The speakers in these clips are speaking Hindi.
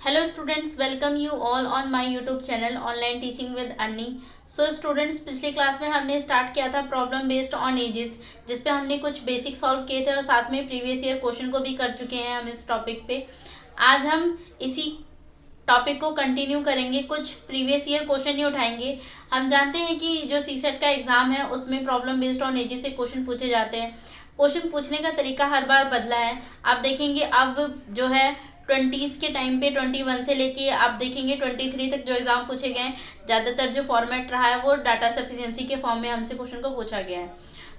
Hello students, welcome you all on my YouTube channel online teaching with Anni. So students, पिछली क्लास में हमने स्टार्ट किया था प्रॉब्लम बेस्ड ऑन एजेस, जिसपे हमने कुछ बेसिक सॉल्व किए थे और साथ में प्रीवियस ईयर क्वेश्चन को भी कर चुके हैं हम इस टॉपिक पे। आज हम इसी टॉपिक को कंटिन्यू करेंगे, कुछ प्रीवियस ईयर क्वेश्चन ही उठाएंगे। हम जानते हैं कि जो सीसेट का एग्जाम है उसमें प्रॉब्लम बेस्ड ऑन एजेस से क्वेश्चन पूछे जाते हैं। क्वेश्चन पूछने का तरीका हर बार बदला है। आप देखेंगे अब जो है 20s के टाइम पे 21 से लेके आप देखेंगे 23 तक जो एग्जाम पूछे गए हैं, ज़्यादातर जो फॉर्मेट रहा है वो डाटा सफिशिएंसी के फॉर्म में हमसे क्वेश्चन को पूछा गया है।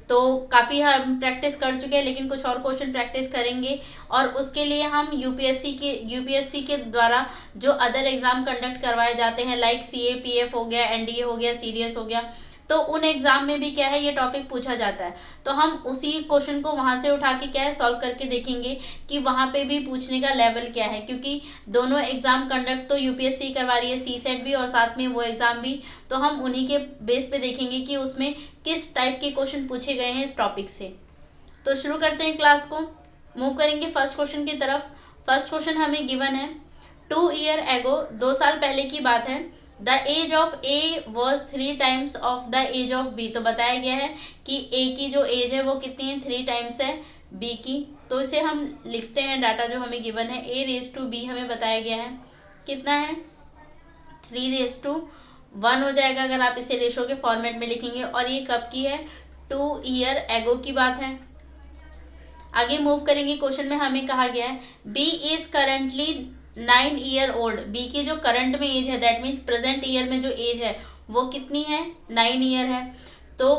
तो काफ़ी हम प्रैक्टिस कर चुके हैं, लेकिन कुछ और क्वेश्चन प्रैक्टिस करेंगे और उसके लिए हम यूपीएससी के द्वारा जो अदर एग्ज़ाम कंडक्ट करवाए जाते हैं, लाइक CAPF हो गया, NDA हो गया, CDS हो गया, तो उन एग्ज़ाम में भी क्या है ये टॉपिक पूछा जाता है। तो हम उसी क्वेश्चन को वहाँ से उठा के क्या है सॉल्व करके देखेंगे कि वहाँ पे भी पूछने का लेवल क्या है, क्योंकि दोनों एग्ज़ाम कंडक्ट तो यूपीएससी करवा रही है, सीसेट भी और साथ में वो एग्ज़ाम भी। तो हम उन्हीं के बेस पे देखेंगे कि उसमें किस टाइप के क्वेश्चन पूछे गए हैं इस टॉपिक से। तो शुरू करते हैं क्लास को, मूव करेंगे फर्स्ट क्वेश्चन की तरफ। फर्स्ट क्वेश्चन हमें गिवन है 2 ईयर एगो, 2 साल पहले की बात है। The age of A was 3 times of the age of B. तो बताया गया है कि ए की जो एज है वो कितनी है, 3 टाइम्स है बी की। तो इसे हम लिखते हैं, डाटा जो हमें गिवन है a⁻b हमें बताया गया है कितना है 3:1 हो जाएगा अगर आप इसे रेशो के फॉर्मेट में लिखेंगे। और ये कब की है, 2 ईयर एगो की बात है। आगे मूव करेंगे, क्वेश्चन में हमें कहा गया है B is currently 9 year old. B की जो करंट में एज है, दैट मीन्स प्रेजेंट ईयर में जो एज है वो कितनी है, 9 ईयर है। तो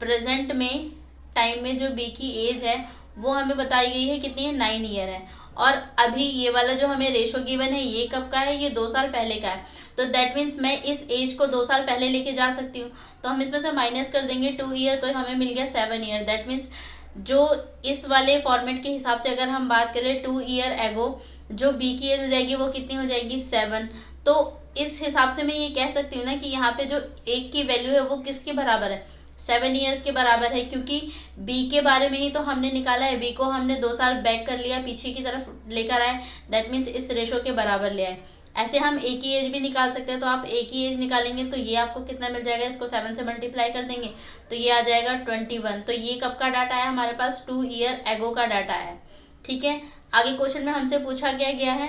प्रेजेंट में टाइम में जो बी की एज है वो हमें बताई गई है कितनी है, 9 ईयर है। और अभी ये वाला जो हमें रेशो गिवन है ये कब का है, ये 2 साल पहले का है। तो दैट मीन्स मैं इस एज को 2 साल पहले लेके जा सकती हूँ। तो हम इसमें से माइनस कर देंगे 2 ईयर, तो हमें मिल गया 7 ईयर। दैट मीन्स जो इस वाले फॉर्मेट के हिसाब से अगर हम बात करें 2 ईयर एगो, जो बी की एज हो जाएगी वो कितनी हो जाएगी, 7। तो इस हिसाब से मैं ये कह सकती हूँ ना कि यहाँ पे जो एक की वैल्यू है वो किसके बराबर है, 7 ईयर्स के बराबर है। क्योंकि बी के बारे में ही तो हमने निकाला है, बी को हमने 2 साल बैक कर लिया, पीछे की तरफ लेकर आए, दैट मीन्स इस रेशो के बराबर ले आए। ऐसे हम ए की एज भी निकाल सकते हैं। तो आप ए की एज निकालेंगे तो ये आपको कितना मिल जाएगा, इसको 7 से मल्टीप्लाई कर देंगे तो ये आ जाएगा 21। तो ये कब का डाटा है हमारे पास, 2 ईयर एगो का डाटा है। ठीक है, आगे क्वेश्चन में हमसे पूछा गया है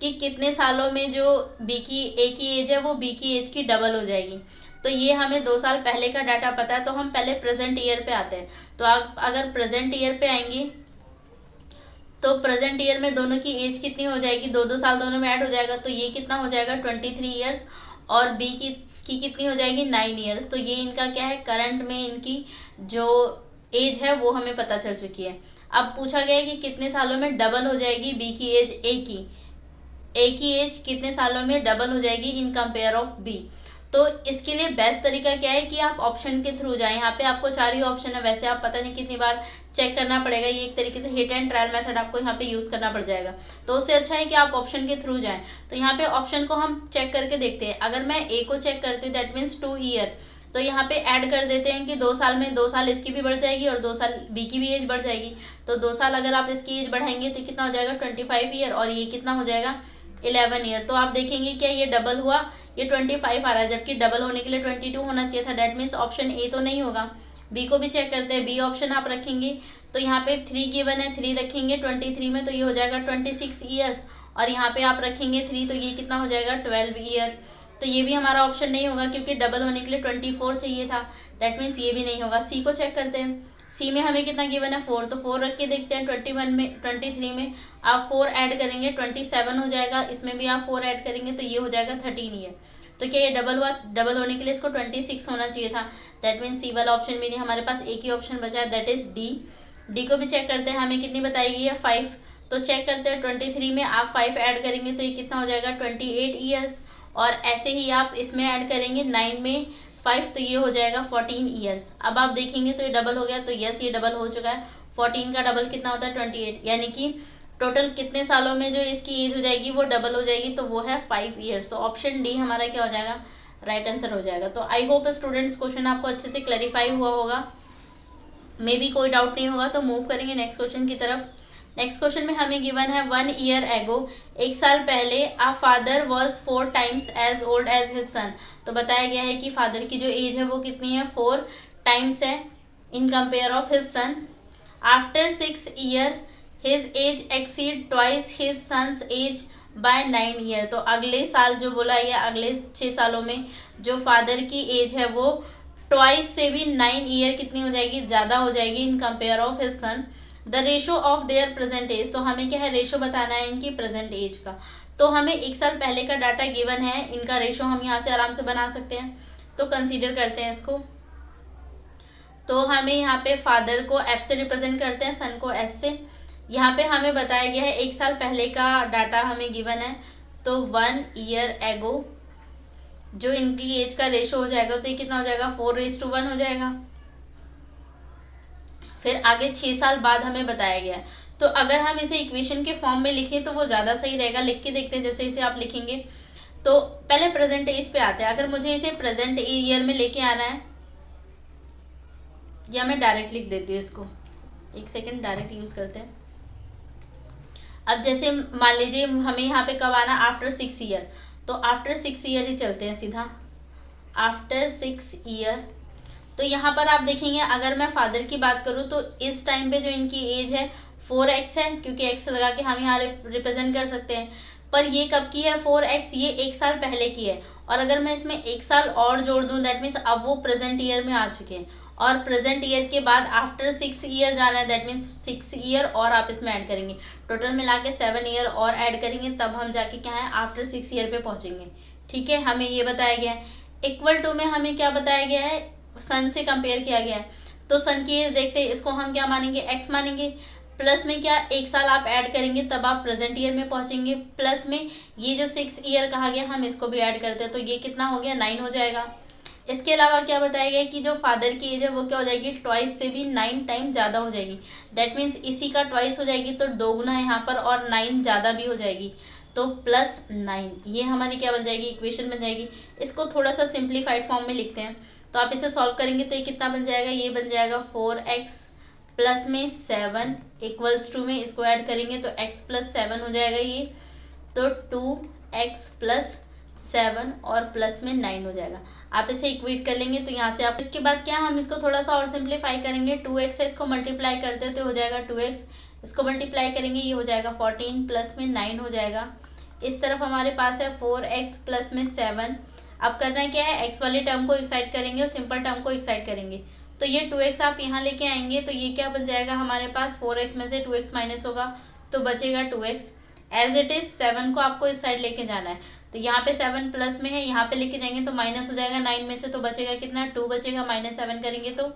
कि कितने सालों में जो बी की ए की एज है वो बी की एज की डबल हो जाएगी। तो ये हमें 2 साल पहले का डाटा पता है, तो हम पहले प्रेजेंट ईयर पे आते हैं। तो आप अगर प्रेजेंट ईयर पे आएंगे तो प्रेजेंट ईयर में दोनों की एज कितनी हो जाएगी, 2-2 साल दोनों में ऐड हो जाएगा। तो ये कितना हो जाएगा, 23 ईयर्स। और बी की कितनी हो जाएगी, 9 ईयर्स। तो ये इनका क्या है, करंट में इनकी जो एज है वो हमें पता चल चुकी है। अब पूछा गया है कि कितने सालों में डबल हो जाएगी बी की एज ए की एज कितने सालों में डबल हो जाएगी इन कंपेयर ऑफ बी। तो इसके लिए बेस्ट तरीका क्या है कि आप ऑप्शन के थ्रू जाएं। यहाँ पे आपको 4 ही ऑप्शन है, वैसे आप पता नहीं कितनी बार चेक करना पड़ेगा, ये एक तरीके से हिट एंड ट्रायल मेथड आपको यहाँ पे यूज़ करना पड़ जाएगा। तो उससे अच्छा है कि आप ऑप्शन के थ्रू जाएं। तो यहाँ पे ऑप्शन को हम चेक करके देखते हैं। अगर मैं ए को चेक करती हूँ, दैट मीन्स 2 ईयर, तो यहाँ पे ऐड कर देते हैं कि 2 साल में 2 साल इसकी भी बढ़ जाएगी और 2 साल बी की भी एज बढ़ जाएगी। तो 2 साल अगर आप इसकी एज बढ़ाएंगे तो कितना हो जाएगा, 25 ईयर, और ये कितना हो जाएगा, 11 ईयर। तो आप देखेंगे क्या ये डबल हुआ, ये 25 आ रहा है, जबकि डबल होने के लिए 22 होना चाहिए था। डैट मीन्स ऑप्शन ए तो नहीं होगा। बी को भी चेक करते हैं, बी ऑप्शन आप रखेंगे तो यहाँ पे 3 गिवन है, 3 रखेंगे 23 में तो ये हो जाएगा 26 ईयर्स, और यहाँ पे आप रखेंगे 3 तो ये कितना हो जाएगा, 12 ईयर। तो ये भी हमारा ऑप्शन नहीं होगा क्योंकि डबल होने के लिए 24 चाहिए था। दैट मीन्स ये भी नहीं होगा। सी को चेक करते हैं, सी में हमें कितना गिवन है, 4, तो 4 रख के देखते हैं। 23 में आप 4 ऐड करेंगे 27 हो जाएगा, इसमें भी आप 4 ऐड करेंगे तो ये हो जाएगा 13 ईयर। तो क्या ये डबल हुआ, डबल होने के लिए इसको 26 होना चाहिए था। दैट मीन्स सी वाला ऑप्शन भी नहीं, हमारे पास एक ही ऑप्शन बचा है, दैट इज डी। डी को भी चेक करते हैं, हमें कितनी बताई गई है, 5। तो चेक करते हैं, 23 में आप 5 ऐड करेंगे तो ये कितना हो जाएगा, 28 ईयर्स। और ऐसे ही आप इसमें ऐड करेंगे 9 में 5 तो ये हो जाएगा 14 ईयर्स। अब आप देखेंगे तो ये डबल हो गया, तो यस ये डबल हो चुका है। 14 का डबल कितना होता है, 28, यानी कि टोटल कितने सालों में जो इसकी एज हो जाएगी वो डबल हो जाएगी, तो वो है 5 ईयर्स। तो ऑप्शन डी हमारा क्या हो जाएगा, राइट आंसर हो जाएगा। तो आई होप स्टूडेंट्स क्वेश्चन आपको अच्छे से क्लैरिफाई हुआ होगा, मे बी कोई डाउट नहीं होगा। तो मूव करेंगे नेक्स्ट क्वेश्चन की तरफ। नेक्स्ट क्वेश्चन में हमें गिवन है 1 ईयर एगो, 1 साल पहले a father was 4 times age old age his son. तो बताया गया है कि फादर की जो एज है वो कितनी है, 4 टाइम्स है in compare of his son. After 6 year his age exceed twice his sons age by 9 year. तो अगले साल जो बोला है, अगले 6 सालों में जो फादर की एज है वो ट्वाइस से भी 9 ईयर कितनी हो जाएगी, ज़्यादा हो जाएगी in compare of his son. The ratio of their present age, तो हमें क्या है, रेशो बताना है इनकी प्रेजेंट एज का। तो हमें 1 साल पहले का डाटा गिवन है, इनका रेशो हम यहाँ से आराम से बना सकते हैं। तो कंसीडर करते हैं इसको। तो हमें यहाँ पे फादर को एफ से रिप्रेजेंट करते हैं, सन को एस से। यहाँ पे हमें बताया गया है 1 साल पहले का डाटा हमें गिवन है, तो 1 ईयर एगो जो इनकी एज का रेशो हो जाएगा तो ये कितना हो जाएगा, 4:1 हो जाएगा। फिर आगे 6 साल बाद हमें बताया गया है। तो अगर हम इसे इक्वेशन के फॉर्म में लिखें तो वो ज़्यादा सही रहेगा। लिख के देखते हैं जैसे इसे आप लिखेंगे। तो पहले प्रेजेंट एज पे आते हैं। अगर मुझे इसे प्रेजेंट ईयर में लेके आना है, या मैं डायरेक्ट लिख देती हूँ इसको, 1 सेकेंड डायरेक्ट यूज़ करते हैं। अब जैसे मान लीजिए हमें यहाँ पे कब आना, आफ्टर 6 ईयर, तो आफ्टर 6 ईयर ही चलते हैं सीधा, आफ्टर 6 ईयर। तो यहाँ पर आप देखेंगे अगर मैं फादर की बात करूँ तो इस टाइम पे जो इनकी एज है 4x है, क्योंकि x लगा के हम यहाँ रिप्रेजेंट कर सकते हैं। पर ये कब की है 4x, ये 1 साल पहले की है। और अगर मैं इसमें 1 साल और जोड़ दूँ, दैट मीन्स अब वो प्रेजेंट ईयर में आ चुके हैं। और प्रेजेंट ईयर के बाद आफ्टर 6 ईयर जाना है, दैट मीन्स 6 ईयर और आप इसमें ऐड करेंगे। टोटल मिला के 7 ईयर और ऐड करेंगे, तब हम जाके क्या है आफ्टर 6 ईयर पे पहुँचेंगे। ठीक है, हमें ये बताया गया है। इक्वल टू में हमें क्या बताया गया है, सन से कंपेयर किया गया है। तो सन की एज देखते हैं, इसको हम क्या मानेंगे, x मानेंगे। प्लस में क्या 1 साल आप ऐड करेंगे तब आप प्रेजेंट ईयर में पहुंचेंगे। प्लस में ये जो 6 ईयर कहा गया हम इसको भी ऐड करते हैं, तो ये कितना हो गया, 9 हो जाएगा। इसके अलावा क्या बताया गया कि जो फादर की एज है वो क्या हो जाएगी, ट्वाइस से भी 9 टाइम ज़्यादा हो जाएगी। दैट मीन्स इसी का ट्वाइस हो जाएगी, तो 2 गुना है यहाँ पर, और 9 ज़्यादा भी हो जाएगी, तो +9। ये हमारी क्या बन जाएगी, इक्वेशन बन जाएगी। इसको थोड़ा सा सिंप्लीफाइड फॉर्म में लिखते हैं। तो आप इसे सॉल्व करेंगे तो ये कितना बन जाएगा, ये बन जाएगा 4x प्लस में 7 इक्वल्स टू में इसको ऐड करेंगे तो x + 7 हो जाएगा ये, तो 2x + 7 और प्लस में 9 हो जाएगा। आप इसे इक्वेट कर लेंगे तो यहाँ से आप इसके बाद क्या हम इसको थोड़ा सा और सिंप्लीफाई करेंगे। 2x है, इसको मल्टीप्लाई करते हैं तो हो जाएगा 2x, इसको मल्टीप्लाई करेंगे ये हो जाएगा 14 प्लस में 9 हो जाएगा। इस तरफ हमारे पास है 4x प्लस में 7। अब करना क्या है, x वाले टर्म को एक साइड करेंगे और सिंपल टर्म को एक साइड करेंगे। तो ये 2x आप यहाँ लेके आएंगे तो ये क्या बन जाएगा हमारे पास, 4x में से 2x माइनस होगा तो बचेगा 2x। एज इट इज़ 7 को आपको इस साइड लेके जाना है, तो यहाँ पे 7 प्लस में है, यहाँ पे लेके जाएंगे तो माइनस हो जाएगा 9 में से, तो बचेगा कितना, 2 बचेगा। -7 करेंगे तो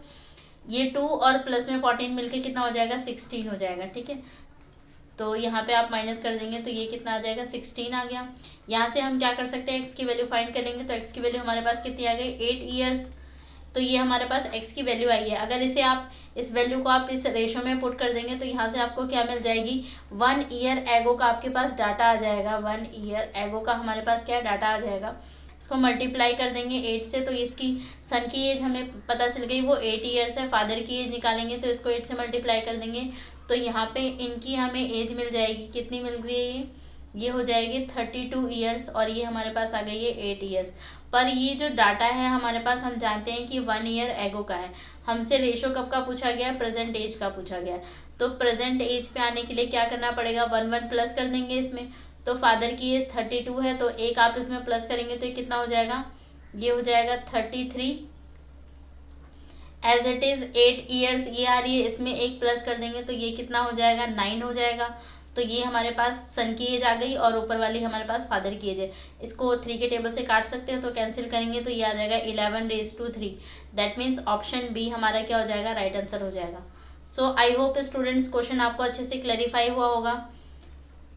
ये 2 और प्लस में 14 मिलके कितना हो जाएगा, 16 हो जाएगा। ठीक है, तो यहाँ पे आप माइनस कर देंगे तो ये कितना आ जाएगा, 16 आ गया। यहाँ से हम क्या कर सकते हैं, x की वैल्यू फाइंड कर लेंगे, तो x की वैल्यू हमारे पास कितनी आ गई, 8 ईयर्स। तो ये हमारे पास x की वैल्यू आई है। अगर इसे आप इस वैल्यू को आप इस रेशो में पुट कर देंगे तो यहाँ से आपको क्या मिल जाएगी, 1 ईयर एगो का आपके पास डाटा आ जाएगा। 1 ईयर एगो का हमारे पास क्या डाटा आ जाएगा। इसको मल्टीप्लाई कर देंगे 8 से, तो इसकी सन की एज हमें पता चल गई वो 8 ईयर्स है। फादर की एज निकालेंगे तो इसको 8 से मल्टीप्लाई कर देंगे तो यहाँ पे इनकी हमें एज मिल जाएगी, कितनी मिल रही है ये हो जाएगी 32 ईयर्स, और ये हमारे पास आ गई है 8 ईयर्स। पर ये जो डाटा है हमारे पास हम जानते हैं कि 1 ईयर एगो का है। हमसे रेशो कब का पूछा गया है, प्रेजेंट एज का पूछा गया है। तो प्रेजेंट एज पे आने के लिए क्या करना पड़ेगा, 1 प्लस कर देंगे इसमें। तो फादर की एज 32 है, तो एक आप इसमें प्लस करेंगे तो ये कितना हो जाएगा, ये हो जाएगा 33। एज इट इज़ 8 ईयर्स ये आ रही है, इसमें एक प्लस कर देंगे तो ये कितना हो जाएगा, 9 हो जाएगा। तो ये हमारे पास सन की एज आ गई और ऊपर वाली हमारे पास फादर की एज है। इसको 3 के टेबल से काट सकते हैं, तो कैंसिल करेंगे तो ये आ जाएगा 11⁻3। दैट मीन्स ऑप्शन बी हमारा क्या हो जाएगा, राइट आंसर हो जाएगा। सो आई होप स्टूडेंट्स क्वेश्चन आपको अच्छे से क्लैरिफाई हुआ होगा।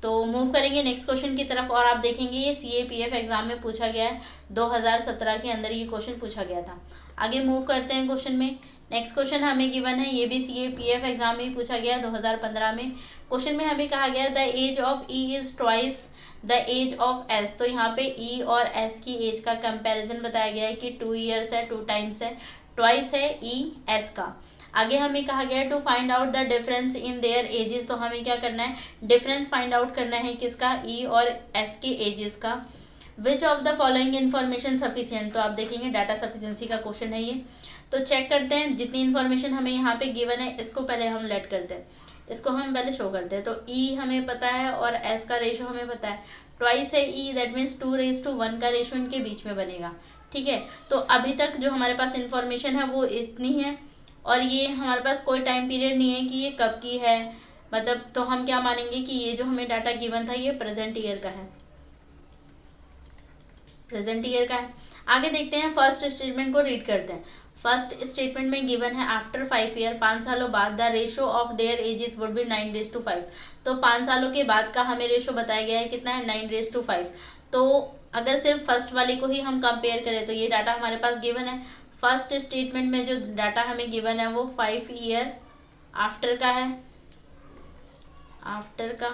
तो मूव करेंगे नेक्स्ट क्वेश्चन की तरफ, और आप देखेंगे ये CAPF एग्जाम में पूछा गया है, 2017 के अंदर ये क्वेश्चन पूछा गया था। आगे मूव करते हैं क्वेश्चन में। नेक्स्ट क्वेश्चन हमें गिवन है, ये भी CAPF एग्जाम में ही पूछा गया है 2015 में। क्वेश्चन में हमें कहा गया the age of E is twice the age of S। तो यहाँ पे E और S की एज का कंपैरिजन बताया गया है कि 2 ईयर्स है, 2 टाइम्स है, ट्वाइस है E S का। आगे हमें कहा गया है to find out the difference in their ages, तो हमें क्या करना है, डिफरेंस फाइंड आउट करना है किसका, ई और एस के एजेस का। विच of the following information sufficient, तो आप देखेंगे डाटा सफिशिएंसी का क्वेश्चन है ये। तो चेक करते हैं जितनी इन्फॉर्मेशन हमें यहाँ पे गिवन है इसको पहले हम लेट करते हैं, इसको हम पहले शो करते हैं। तो ई हमें पता है और एस का रेशो हमें पता है, ट्वाइस है ई, दैट मीन्स 2:1 का रेशो इनके बीच में बनेगा। ठीक है, तो अभी तक जो हमारे पास इन्फॉर्मेशन है वो इतनी है, और ये हमारे पास कोई टाइम पीरियड नहीं है कि ये कब की है, मतलब तो हम क्या मानेंगे कि ये जो हमें डाटा गिवन था ये प्रेजेंट ईयर का है, प्रेजेंट ईयर का है। आगे देखते हैं, फर्स्ट स्टेटमेंट को रीड करते हैं। फर्स्ट स्टेटमेंट में गिवन है आफ्टर 5 ईयर, 5 सालों बाद the ratio of there edges would be 9:5। तो 5 सालों के बाद का हमें रेशो बताया गया है, कितना है, 9:5। तो अगर सिर्फ फर्स्ट वाले को ही हम कंपेयर करें तो ये डाटा हमारे पास गिवन है। फर्स्ट स्टेटमेंट में जो डाटा हमें गिवन है वो 5 ईयर आफ्टर का है, आफ्टर का।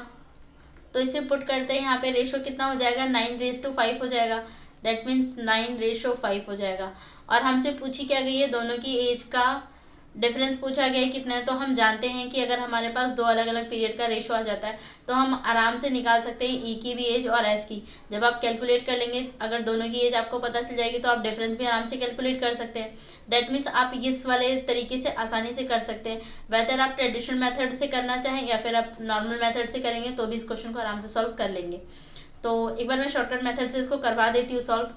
तो इसे पुट करते हैं, यहाँ पे रेशो कितना हो जाएगा, 9:5 हो जाएगा, दैट मीन्स 9:5 हो जाएगा। और हमसे पूछी क्या गई है, दोनों की एज का डिफरेंस पूछा गया है कितना है। तो हम जानते हैं कि अगर हमारे पास दो अलग अलग पीरियड का रेशो आ जाता है तो हम आराम से निकाल सकते हैं ई की भी एज और एस की। जब आप कैलकुलेट कर लेंगे, अगर दोनों की एज आपको पता चल जाएगी तो आप डिफरेंस भी आराम से कैलकुलेट कर सकते हैं। दैट मीन्स आप इस वाले तरीके से आसानी से कर सकते हैं, वेदर आप ट्रेडिशनल मेथड से करना चाहें या फिर आप नॉर्मल मेथड से करेंगे तो भी इस क्वेश्चन को आराम से सॉल्व कर लेंगे। तो एक बार मैं शॉर्टकट मेथड से इसको करवा देती हूँ सॉल्व।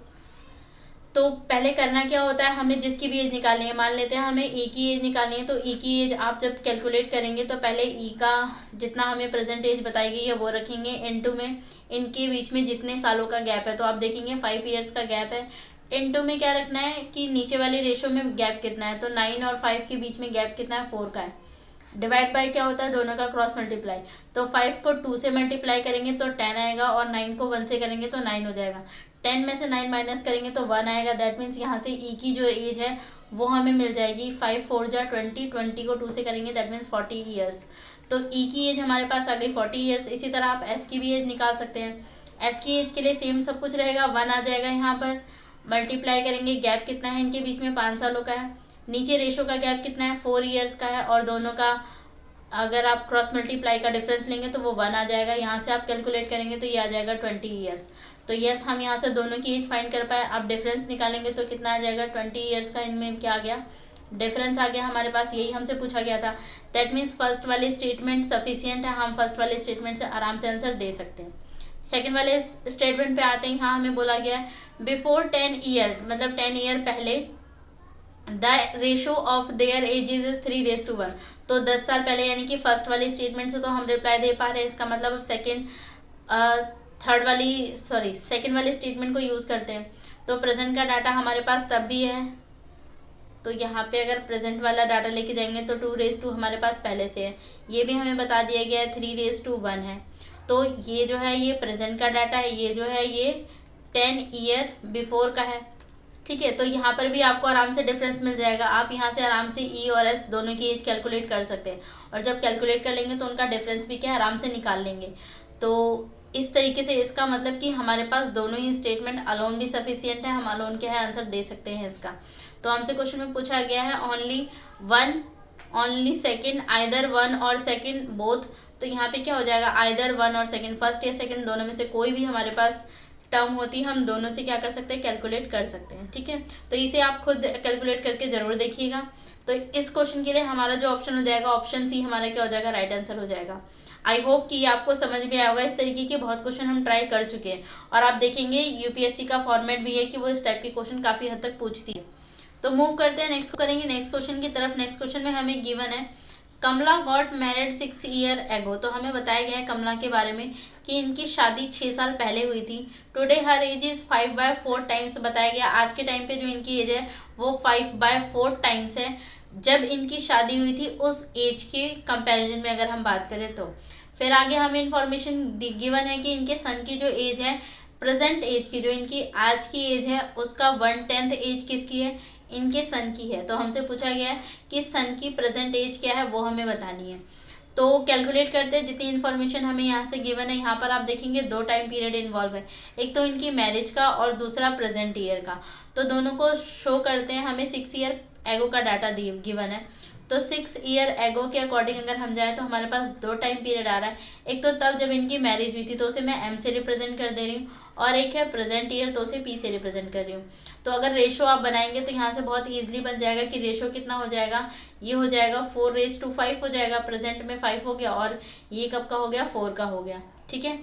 तो पहले करना क्या होता है, हमें जिसकी भी एज निकालनी है, मान लेते हैं हमें ई की एज निकालनी है, तो ई की एज आप जब कैलकुलेट करेंगे तो पहले ई का जितना हमें प्रेजेंट एज बताई गई है वो रखेंगे, इनटू में इनके बीच में जितने सालों का गैप है, तो आप देखेंगे 5 ईयर्स का गैप है। इनटू में क्या रखना है कि नीचे वाले रेशो में गैप कितना है, तो 9 और 5 के बीच में गैप कितना है, 4 का है। डिवाइड बाय क्या होता है, दोनों का क्रॉस मल्टीप्लाई। तो 5 को 2 से मल्टीप्लाई करेंगे तो 10 आएगा, और 9 को 1 से करेंगे तो 9 हो जाएगा। 10 में से 9 माइनस करेंगे तो 1 आएगा, दैट मीन्स यहाँ से ई की जो एज है वो हमें मिल जाएगी 5 4 जा 20, 20 को 2 से करेंगे दैट मीन्स 40 ईयर्स। तो ई की एज हमारे पास आ गई 40 ईयर्स। इसी तरह आप एस की भी एज निकाल सकते हैं। एस की एज के लिए सेम सब कुछ रहेगा, 1 आ जाएगा, यहाँ पर मल्टीप्लाई करेंगे, गैप कितना है इनके बीच में, 5 सालों का है। नीचे रेशो का गैप कितना है, 4 ईयर्स का है, और दोनों का अगर आप क्रॉस मल्टीप्लाई का डिफरेंस लेंगे तो वो 1 आ जाएगा। यहाँ से आप कैलकुलेट करेंगे तो ये आ जाएगा 20 ईयर्स। तो यस, हम यहाँ से दोनों की एज फाइंड कर पाए। आप डिफरेंस निकालेंगे तो कितना आ जाएगा, 20 ईयर्स का इनमें क्या आ गया, डिफरेंस आ गया हमारे पास। यही हमसे पूछा गया था। दैट मीन्स फर्स्ट वाली स्टेटमेंट सफिशियंट है, हम फर्स्ट वाले स्टेटमेंट से आराम से आंसर दे सकते हैं। सेकेंड वाले स्टेटमेंट पे आते हैं। यहाँ हमें बोला गया है बिफोर 10 ईयर, मतलब 10 ईयर पहले the ratio of there edges is 3:1। तो 10 साल पहले, यानी कि फर्स्ट वाली स्टेटमेंट से तो हम रिप्लाई दे पा रहे हैं। इसका मतलब अब सेकेंड वाली स्टेटमेंट को यूज़ करते हैं। तो प्रेजेंट का डाटा हमारे पास तब भी है, तो यहाँ पे अगर प्रेजेंट वाला डाटा लेके जाएंगे तो 2:2 हमारे पास पहले से है। ये भी हमें बता दिया गया है 3:1 है। तो ये जो है ये प्रेजेंट का डाटा है, ये जो है ये 10 ईयर बिफोर का है। ठीक है, तो यहाँ पर भी आपको आराम से डिफरेंस मिल जाएगा। आप यहाँ से आराम से ई और एस दोनों की एज कैलकुलेट कर सकते हैं, और जब कैलकुलेट कर लेंगे तो उनका डिफरेंस भी क्या है, आराम से निकाल लेंगे। तो इस तरीके से इसका मतलब कि हमारे पास दोनों ही स्टेटमेंट अलोन भी सफिशियंट है, हम अलोन के है आंसर दे सकते हैं इसका। तो हमसे क्वेश्चन में पूछा गया है ओनली सेकेंड, आइदर 1 और सेकेंड बोथ। तो यहाँ पे क्या हो जाएगा, आइदर 1 और सेकेंड, फर्स्ट या सेकेंड दोनों में से कोई भी हमारे पास टर्म होती है, हम दोनों से क्या कर सकते हैं, कैलकुलेट कर सकते हैं। ठीक है, तो इसे आप खुद कैलकुलेट करके ज़रूर देखिएगा। तो इस क्वेश्चन के लिए हमारा जो ऑप्शन हो जाएगा, ऑप्शन सी हमारा क्या हो जाएगा, राइट आंसर हो जाएगा। आई होप कि आपको समझ में आया होगा। इस तरीके के बहुत क्वेश्चन हम ट्राई कर चुके हैं, और आप देखेंगे यूपीएससी का फॉर्मेट भी है कि वो इस टाइप के क्वेश्चन काफ़ी हद तक पूछती है। तो मूव करते हैं, नेक्स्ट करेंगे नेक्स्ट क्वेश्चन की तरफ। नेक्स्ट क्वेश्चन में हमें गिवन है कमला गॉट मैरिड 6 ईयर एगो। तो हमें बताया गया है कमला के बारे में कि इनकी शादी 6 साल पहले हुई थी। Today her age is 5/4 times बताया गया। आज के टाइम पे जो इनकी एज है वो 5/4 टाइम्स है जब इनकी शादी हुई थी उस एज के कंपैरिजन में अगर हम बात करें तो। फिर आगे हमें इंफॉर्मेशन गिवन है कि इनके सन की जो एज है, प्रेजेंट एज की जो इनकी आज की एज है उसका 1/10 एज किसकी है, इनके सन की है। तो हमसे पूछा गया है कि सन की प्रेजेंट एज क्या है वो हमें बतानी है। तो कैलकुलेट करते हैं जितनी इन्फॉर्मेशन हमें यहाँ से गिवन है। यहाँ पर आप देखेंगे 2 टाइम पीरियड इन्वॉल्व है, एक तो इनकी मैरिज का और दूसरा प्रेजेंट ईयर का। तो दोनों को शो करते हैं। हमें 6 ईयर एगो का डाटा गिवन है, तो 6 ईयर एगो के अकॉर्डिंग अगर हम जाए तो हमारे पास 2 टाइम पीरियड आ रहा है। एक तो तब जब इनकी मैरिज हुई थी, तो उसे मैं एम से रिप्रेजेंट कर दे रही हूँ, और एक है प्रेजेंट ईयर, तो उसे पी से रिप्रेजेंट कर रही हूँ। तो अगर रेशो आप बनाएंगे तो यहाँ से बहुत ईजिली बन जाएगा कि रेशो कितना हो जाएगा, ये हो जाएगा 4:5 हो जाएगा, प्रेजेंट में 5 हो गया, और ये कब का हो गया, 4 का हो गया। ठीक है,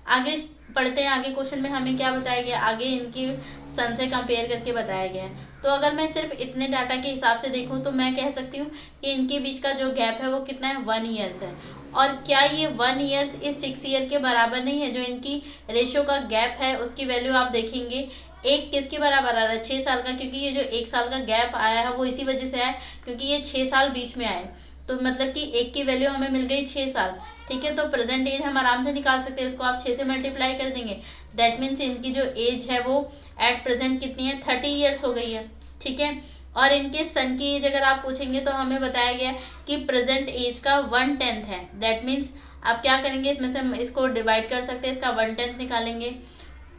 आगे पढ़ते हैं। आगे क्वेश्चन में हमें क्या बताया गया, आगे इनकी सन से कंपेयर करके बताया गया है। तो अगर मैं सिर्फ इतने डाटा के हिसाब से देखूं तो मैं कह सकती हूँ कि इनके बीच का जो गैप है वो कितना है, 1 ईयर्स है। और क्या ये 1 ईयर्स इस 6 ईयर के बराबर नहीं है? जो इनकी रेशो का गैप है उसकी वैल्यू आप देखेंगे, एक किसके बराबर आ रहा है, 6 साल का, क्योंकि ये जो 1 साल का गैप आया है वो इसी वजह से आया है क्योंकि ये 6 साल बीच में आए। तो मतलब कि एक की वैल्यू हमें मिल गई 6 साल। ठीक है, तो प्रेजेंट एज हम आराम से निकाल सकते हैं, इसको आप 6 से मल्टीप्लाई कर देंगे, दैट मीन्स इनकी जो एज है वो एट प्रेजेंट कितनी है, 30 ईयर्स हो गई है। ठीक है, और इनके सन की एज अगर आप पूछेंगे तो हमें बताया गया कि प्रेजेंट एज का 1/10 है। दैट मीन्स आप क्या करेंगे, इसमें से इसको डिवाइड कर सकते हैं, इसका 1/10 निकालेंगे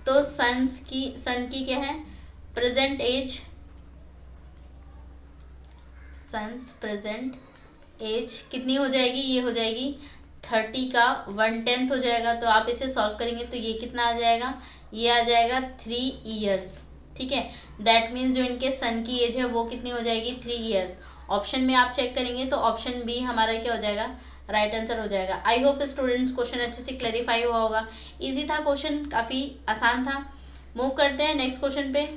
तो सन की क्या है, present age, sons present age कितनी हो जाएगी, ये हो जाएगी 30 का 1/10 हो जाएगा। तो आप इसे सॉल्व करेंगे तो ये कितना आ जाएगा, ये आ जाएगा 3 ईयर्स। ठीक है, दैट मीन्स जो इनके सन की एज है वो कितनी हो जाएगी, 3 ईयर्स। ऑप्शन में आप चेक करेंगे तो ऑप्शन बी हमारा क्या हो जाएगा, राइट आंसर हो जाएगा। आई होप स्टूडेंट्स क्वेश्चन अच्छे से क्लैरिफाई हुआ होगा। इजी था क्वेश्चन, काफ़ी आसान था। मूव करते हैं नेक्स्ट क्वेश्चन पे,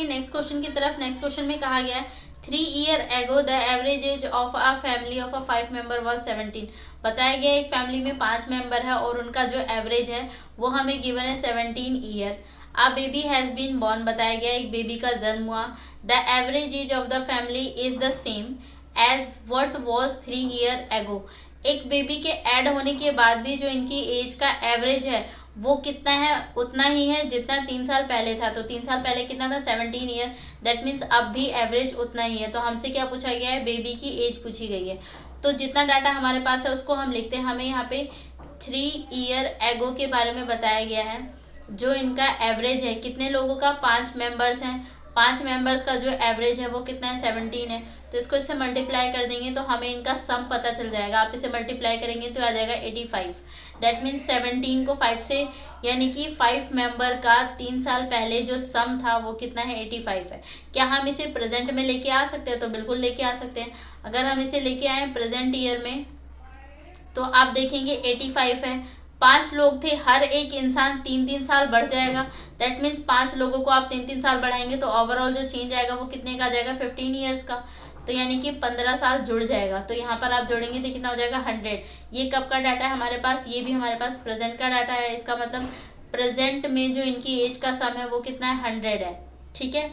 नेक्स्ट क्वेश्चन की तरफ। नेक्स्ट क्वेश्चन में कहा गया है 3 ईयर एगो the average age of a family of a 5 member was 17। बताया गया एक फैमिली में 5 मेंबर है और उनका जो एवरेज है वो हमें गिवन है 17 year. A baby has been born, बताया गया एक बेबी का जन्म हुआ। The average age of the family is the same age what was 3 year ago. एक बेबी के ऐड होने के बाद भी जो इनकी एज का एवरेज है वो कितना है, उतना ही है जितना 3 साल पहले था। तो 3 साल पहले कितना था, 17 ईयर, दैट मीन्स अब भी एवरेज उतना ही है। तो हमसे क्या पूछा गया है, बेबी की एज पूछी गई है। तो जितना डाटा हमारे पास है उसको हम लिखते हैं। हमें यहाँ पे 3 ईयर एगो के बारे में बताया गया है। जो इनका एवरेज है कितने लोगों का, 5 मेंबर्स हैं, 5 मेंबर्स का जो एवरेज है वो कितना है, 17 है। तो इसको इससे मल्टीप्लाई कर देंगे तो हमें इनका सम पता चल जाएगा। आप इसे मल्टीप्लाई करेंगे तो आ जाएगा 85। दैट मीन्स 17 को 5 से, यानी कि 5 मेंबर का 3 साल पहले जो सम था वो कितना है, 85 है। क्या हम इसे प्रेजेंट में लेके आ सकते हैं, तो बिल्कुल लेके आ सकते हैं। अगर हम इसे लेके आए प्रेजेंट ईयर में तो आप देखेंगे 85 है, 5 लोग थे, हर एक इंसान 3-3 साल बढ़ जाएगा। दैट मीन्स 5 लोगों को आप 3-3 साल बढ़ाएंगे तो ओवरऑल जो चेंज आएगा वो कितने का आ जाएगा, 15 ईयर्स का। तो यानी कि 15 साल जुड़ जाएगा। तो यहाँ पर आप जोड़ेंगे तो कितना हो जाएगा, 100। ये कब का डाटा है हमारे पास, ये भी हमारे पास प्रेजेंट का डाटा है। इसका मतलब प्रेजेंट में जो इनकी एज का सम है वो कितना है, 100 है। ठीक है,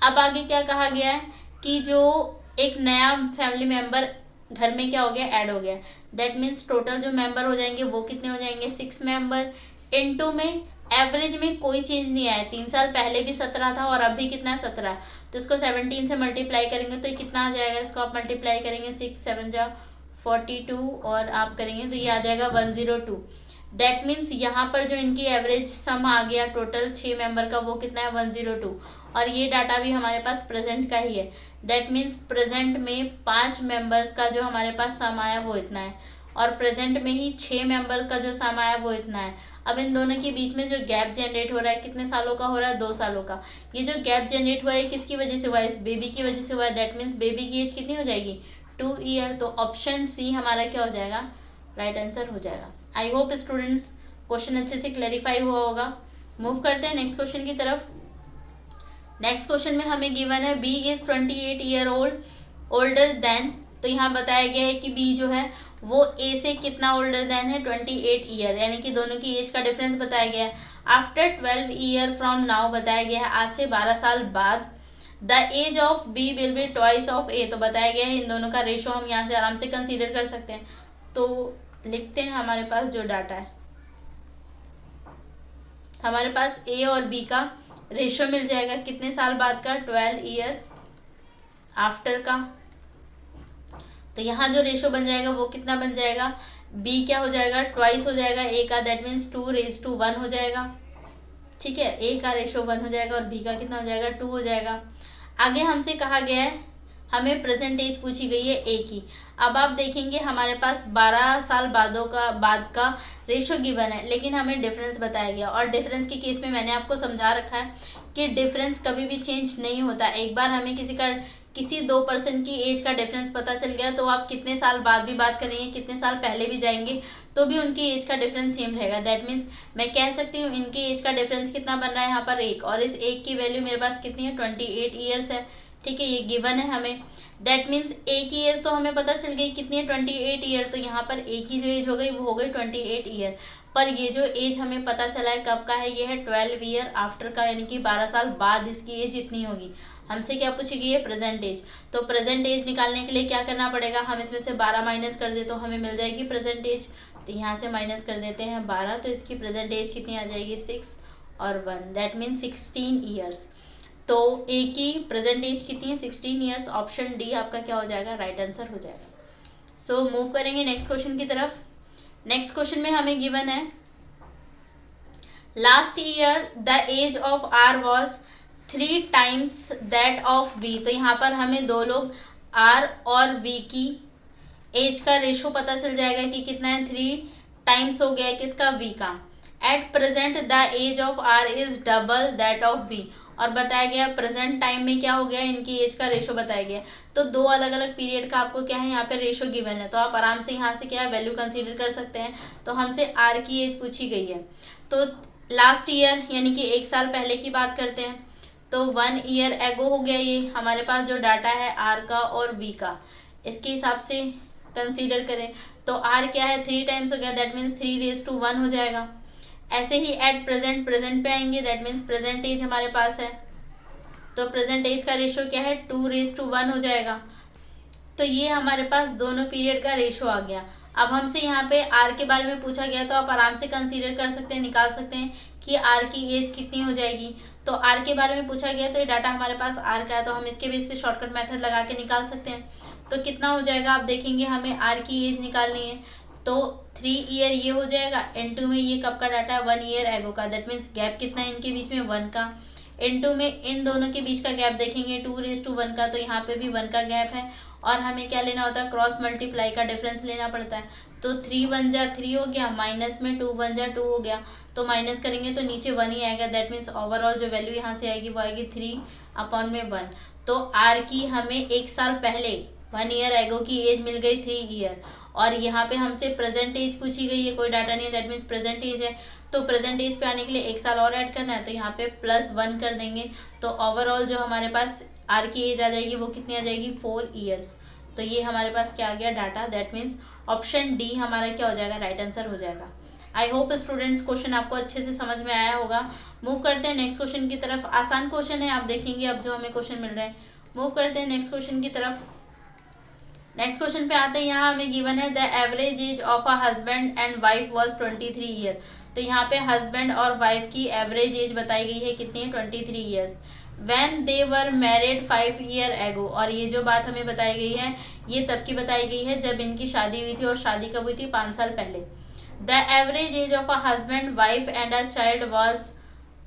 अब आगे क्या कहा गया है कि जो एक नया फैमिली मेम्बर घर में क्या हो गया, ऐड हो गया। दैट मीन्स टोटल जो मेंबर हो जाएंगे वो कितने हो जाएंगे, 6 मेंबर। इनटू में एवरेज में कोई चेंज नहीं आया, 3 साल पहले भी 17 था और अब भी कितना है, 17। तो इसको 17 से मल्टीप्लाई करेंगे तो कितना आ जाएगा, इसको आप मल्टीप्लाई करेंगे 6 7 जा 42 और आप करेंगे तो ये आ जाएगा 102। दैट मीन्स यहाँ पर जो इनकी एवरेज सम आ गया टोटल 6 मेंबर का वो कितना है, 102। और ये डाटा भी हमारे पास प्रेजेंट का ही है। दैट मीन्स प्रेजेंट में 5 मेंबर्स का जो हमारे पास सम आया वो इतना है, और प्रेजेंट में ही 6 मेंबर्स का जो सम आया वो इतना है। अब इन दोनों के बीच में जो गैप जनरेट हो रहा है कितने सालों का हो रहा है, 2 सालों का। ये जो गैप जनरेट हुआ है किसकी वजह से हुआ है, इस बेबी की वजह से हुआ है। दैट मीन्स बेबी की एज कितनी हो जाएगी, 2 ईयर। तो ऑप्शन सी हमारा क्या हो जाएगा, राइट आंसर हो जाएगा। आई होप स्टूडेंट्स क्वेश्चन अच्छे से क्लैरिफाई हुआ होगा। मूव करते हैं नेक्स्ट क्वेश्चन की तरफ। नेक्स्ट क्वेश्चन में हमें गिवन है B is 28 year older than. तो यहाँ बताया गया है कि बी जो है वो ए से कितना ओल्डर देन है, 28 ईयर, यानी कि दोनों की एज का डिफरेंस बताया गया है। आफ्टर 12 ईयर फ्रॉम नाउ बताया गया है आज से 12 साल बाद। The age of B will be twice of A. तो बताया गया है इन दोनों का रेशो हम यहाँ से आराम से कंसीडर कर सकते हैं। तो लिखते हैं हमारे पास जो डाटा है, हमारे पास ए और बी का रेशो मिल जाएगा कितने साल बाद का, 12 ईयर आफ्टर का। तो यहाँ जो रेशो बन जाएगा वो कितना बन जाएगा, बी क्या हो जाएगा, ट्वाइस हो जाएगा ए का। दैट मीन्स 2:1 हो जाएगा। ठीक है, ए का रेशो 1 हो जाएगा और बी का कितना हो जाएगा, 2 हो जाएगा। आगे हमसे कहा गया है हमें प्रेजेंट एज पूछी गई है ए की। अब आप देखेंगे हमारे पास 12 साल बाद का रेशो गिवन है, लेकिन हमें डिफरेंस बताया गया, और डिफरेंस के केस में मैंने आपको समझा रखा है कि डिफरेंस कभी भी चेंज नहीं होता। एक बार हमें किसी दो पर्सन की एज का डिफरेंस पता चल गया तो आप कितने साल बाद भी बात करेंगे, कितने साल पहले भी जाएंगे, तो भी उनकी एज का डिफरेंस सेम रहेगा। दैट मीन्स मैं कह सकती हूँ इनकी एज का डिफरेंस कितना बन रहा है यहाँ पर 1, और इस 1 की वैल्यू मेरे पास कितनी है 28 ईयर्स है। ठीक है, ये गिवन है हमें। दैट मीन्स ए की एज तो हमें पता चल गई कितनी है 28 ईयर, तो यहाँ पर ए की जो एज हो गई वो हो गई 28 ईयर। पर ये जो एज हमें पता चला है कब का है, ये है 12 ईयर आफ्टर का, यानी कि 12 साल बाद इसकी एज इतनी होगी। हमसे क्या पूछी गई है, प्रेजेंट एज। तो प्रेजेंट एज निकालने के लिए क्या करना पड़ेगा, हम इसमें से 12 माइनस कर दे तो हमें मिल जाएगी प्रेजेंट एज। तो यहाँ से माइनस कर देते हैं 12, तो इसकी प्रेजेंट एज कितनी आ जाएगी 6 और 1, दैट मीन्स 16 ईयर्स। तो ए की प्रेजेंट एज कितनी है 16 ईयर्स। ऑप्शन डी आपका क्या हो जाएगा, राइट आंसर हो जाएगा। सो मूव करेंगे नेक्स्ट क्वेश्चन की तरफ। नेक्स्ट क्वेश्चन में हमें गिवन है last year the age of R was 3 times that of B. तो यहाँ पर हमें दो लोग आर और वी की एज का रेशो पता चल जाएगा कि कितना है, 3 times हो गया है किसका, वी का। At present the age of R is double that of B, और बताया गया प्रेजेंट टाइम में क्या हो गया, इनकी एज का रेशो बताया गया। तो दो अलग अलग पीरियड का आपको क्या है यहाँ पे रेशो गिवन है, तो आप आराम से यहाँ से क्या है वैल्यू कंसीडर कर सकते हैं। तो हमसे आर की एज पूछी गई है, तो लास्ट ईयर यानी कि 1 साल पहले की बात करते हैं, तो 1 ईयर एगो हो गया ये हमारे पास जो डाटा है आर का और वी का, इसके हिसाब से कंसीडर करें तो आर क्या है 3 times हो गया, दैट मीन्स 3:1 हो जाएगा। ऐसे ही एट प्रेजेंट पे आएंगे, दैट मीन्स प्रेजेंट एज हमारे पास है, तो प्रेजेंट एज का रेशो क्या है 2:1 हो जाएगा। तो ये हमारे पास दोनों पीरियड का रेशो आ गया। अब हमसे यहाँ पे आर के बारे में पूछा गया, तो आप आराम से कंसीडर कर सकते हैं, निकाल सकते हैं कि आर की एज कितनी हो जाएगी। तो आर के बारे में पूछा गया, तो ये डाटा हमारे पास आर का है, तो हम इसके बेस पे शॉर्टकट मेथड लगा के निकाल सकते हैं। तो कितना हो जाएगा, आप देखेंगे हमें आर की एज निकालनी है, तो 3 ईयर ये हो जाएगा, इनटू में ये कब का डाटा है 1 ईयर एगो का, दैट मीन्स गैप कितना है इनके बीच में 1 का, इनटू में इन दोनों के बीच का गैप देखेंगे 2:1 का, तो यहाँ पे भी 1 का गैप है, और हमें क्या लेना होता है, क्रॉस मल्टीप्लाई का डिफरेंस लेना पड़ता है। तो 3 1 जा 3 हो गया, माइनस में 2 1 जा 2 हो गया, तो माइनस करेंगे तो नीचे 1 ही आएगा, दैट मीन्स ओवरऑल जो वैल्यू यहाँ से आएगी वो आएगी 3/1। तो आर की हमें 1 साल पहले 1 ईयर एगो की एज मिल गई 3 ईयर, और यहाँ पे हमसे प्रेजेंट एज पूछी गई है, कोई डाटा नहीं है, दैट मीन्स प्रेजेंट एज है। तो प्रेजेंट एज पे आने के लिए 1 साल और ऐड करना है, तो यहाँ पे +1 कर देंगे, तो ओवरऑल जो हमारे पास आर की एज आ जाएगी वो कितनी आ जाएगी 4 ईयर्स। तो ये हमारे पास क्या आ गया data, that means option D हमारा क्या हो जाएगा, राइट आंसर हो जाएगा। आई होप स्टूडेंट्स क्वेश्चन आपको अच्छे से समझ में आया होगा। मूव करते हैं नेक्स्ट क्वेश्चन की तरफ। आसान क्वेश्चन है, आप देखेंगे अब जो हमें क्वेश्चन मिल रहे हैं। मूव करते हैं नेक्स्ट क्वेश्चन की तरफ। नेक्स्ट क्वेश्चन पे आते हैं, यहाँ हमें गिवन है the average age of a husband and wife was 23 year. तो यहाँ पे हस्बैंड और वाइफ की एवरेज एज बताई गई है कितनी है 23 years. When they were married 5 year ago, और ये जो बात हमें बताई गई है ये तब की बताई गई है जब इनकी शादी हुई थी, और शादी कब हुई थी 5 साल पहले। The average age of a husband wife and a child was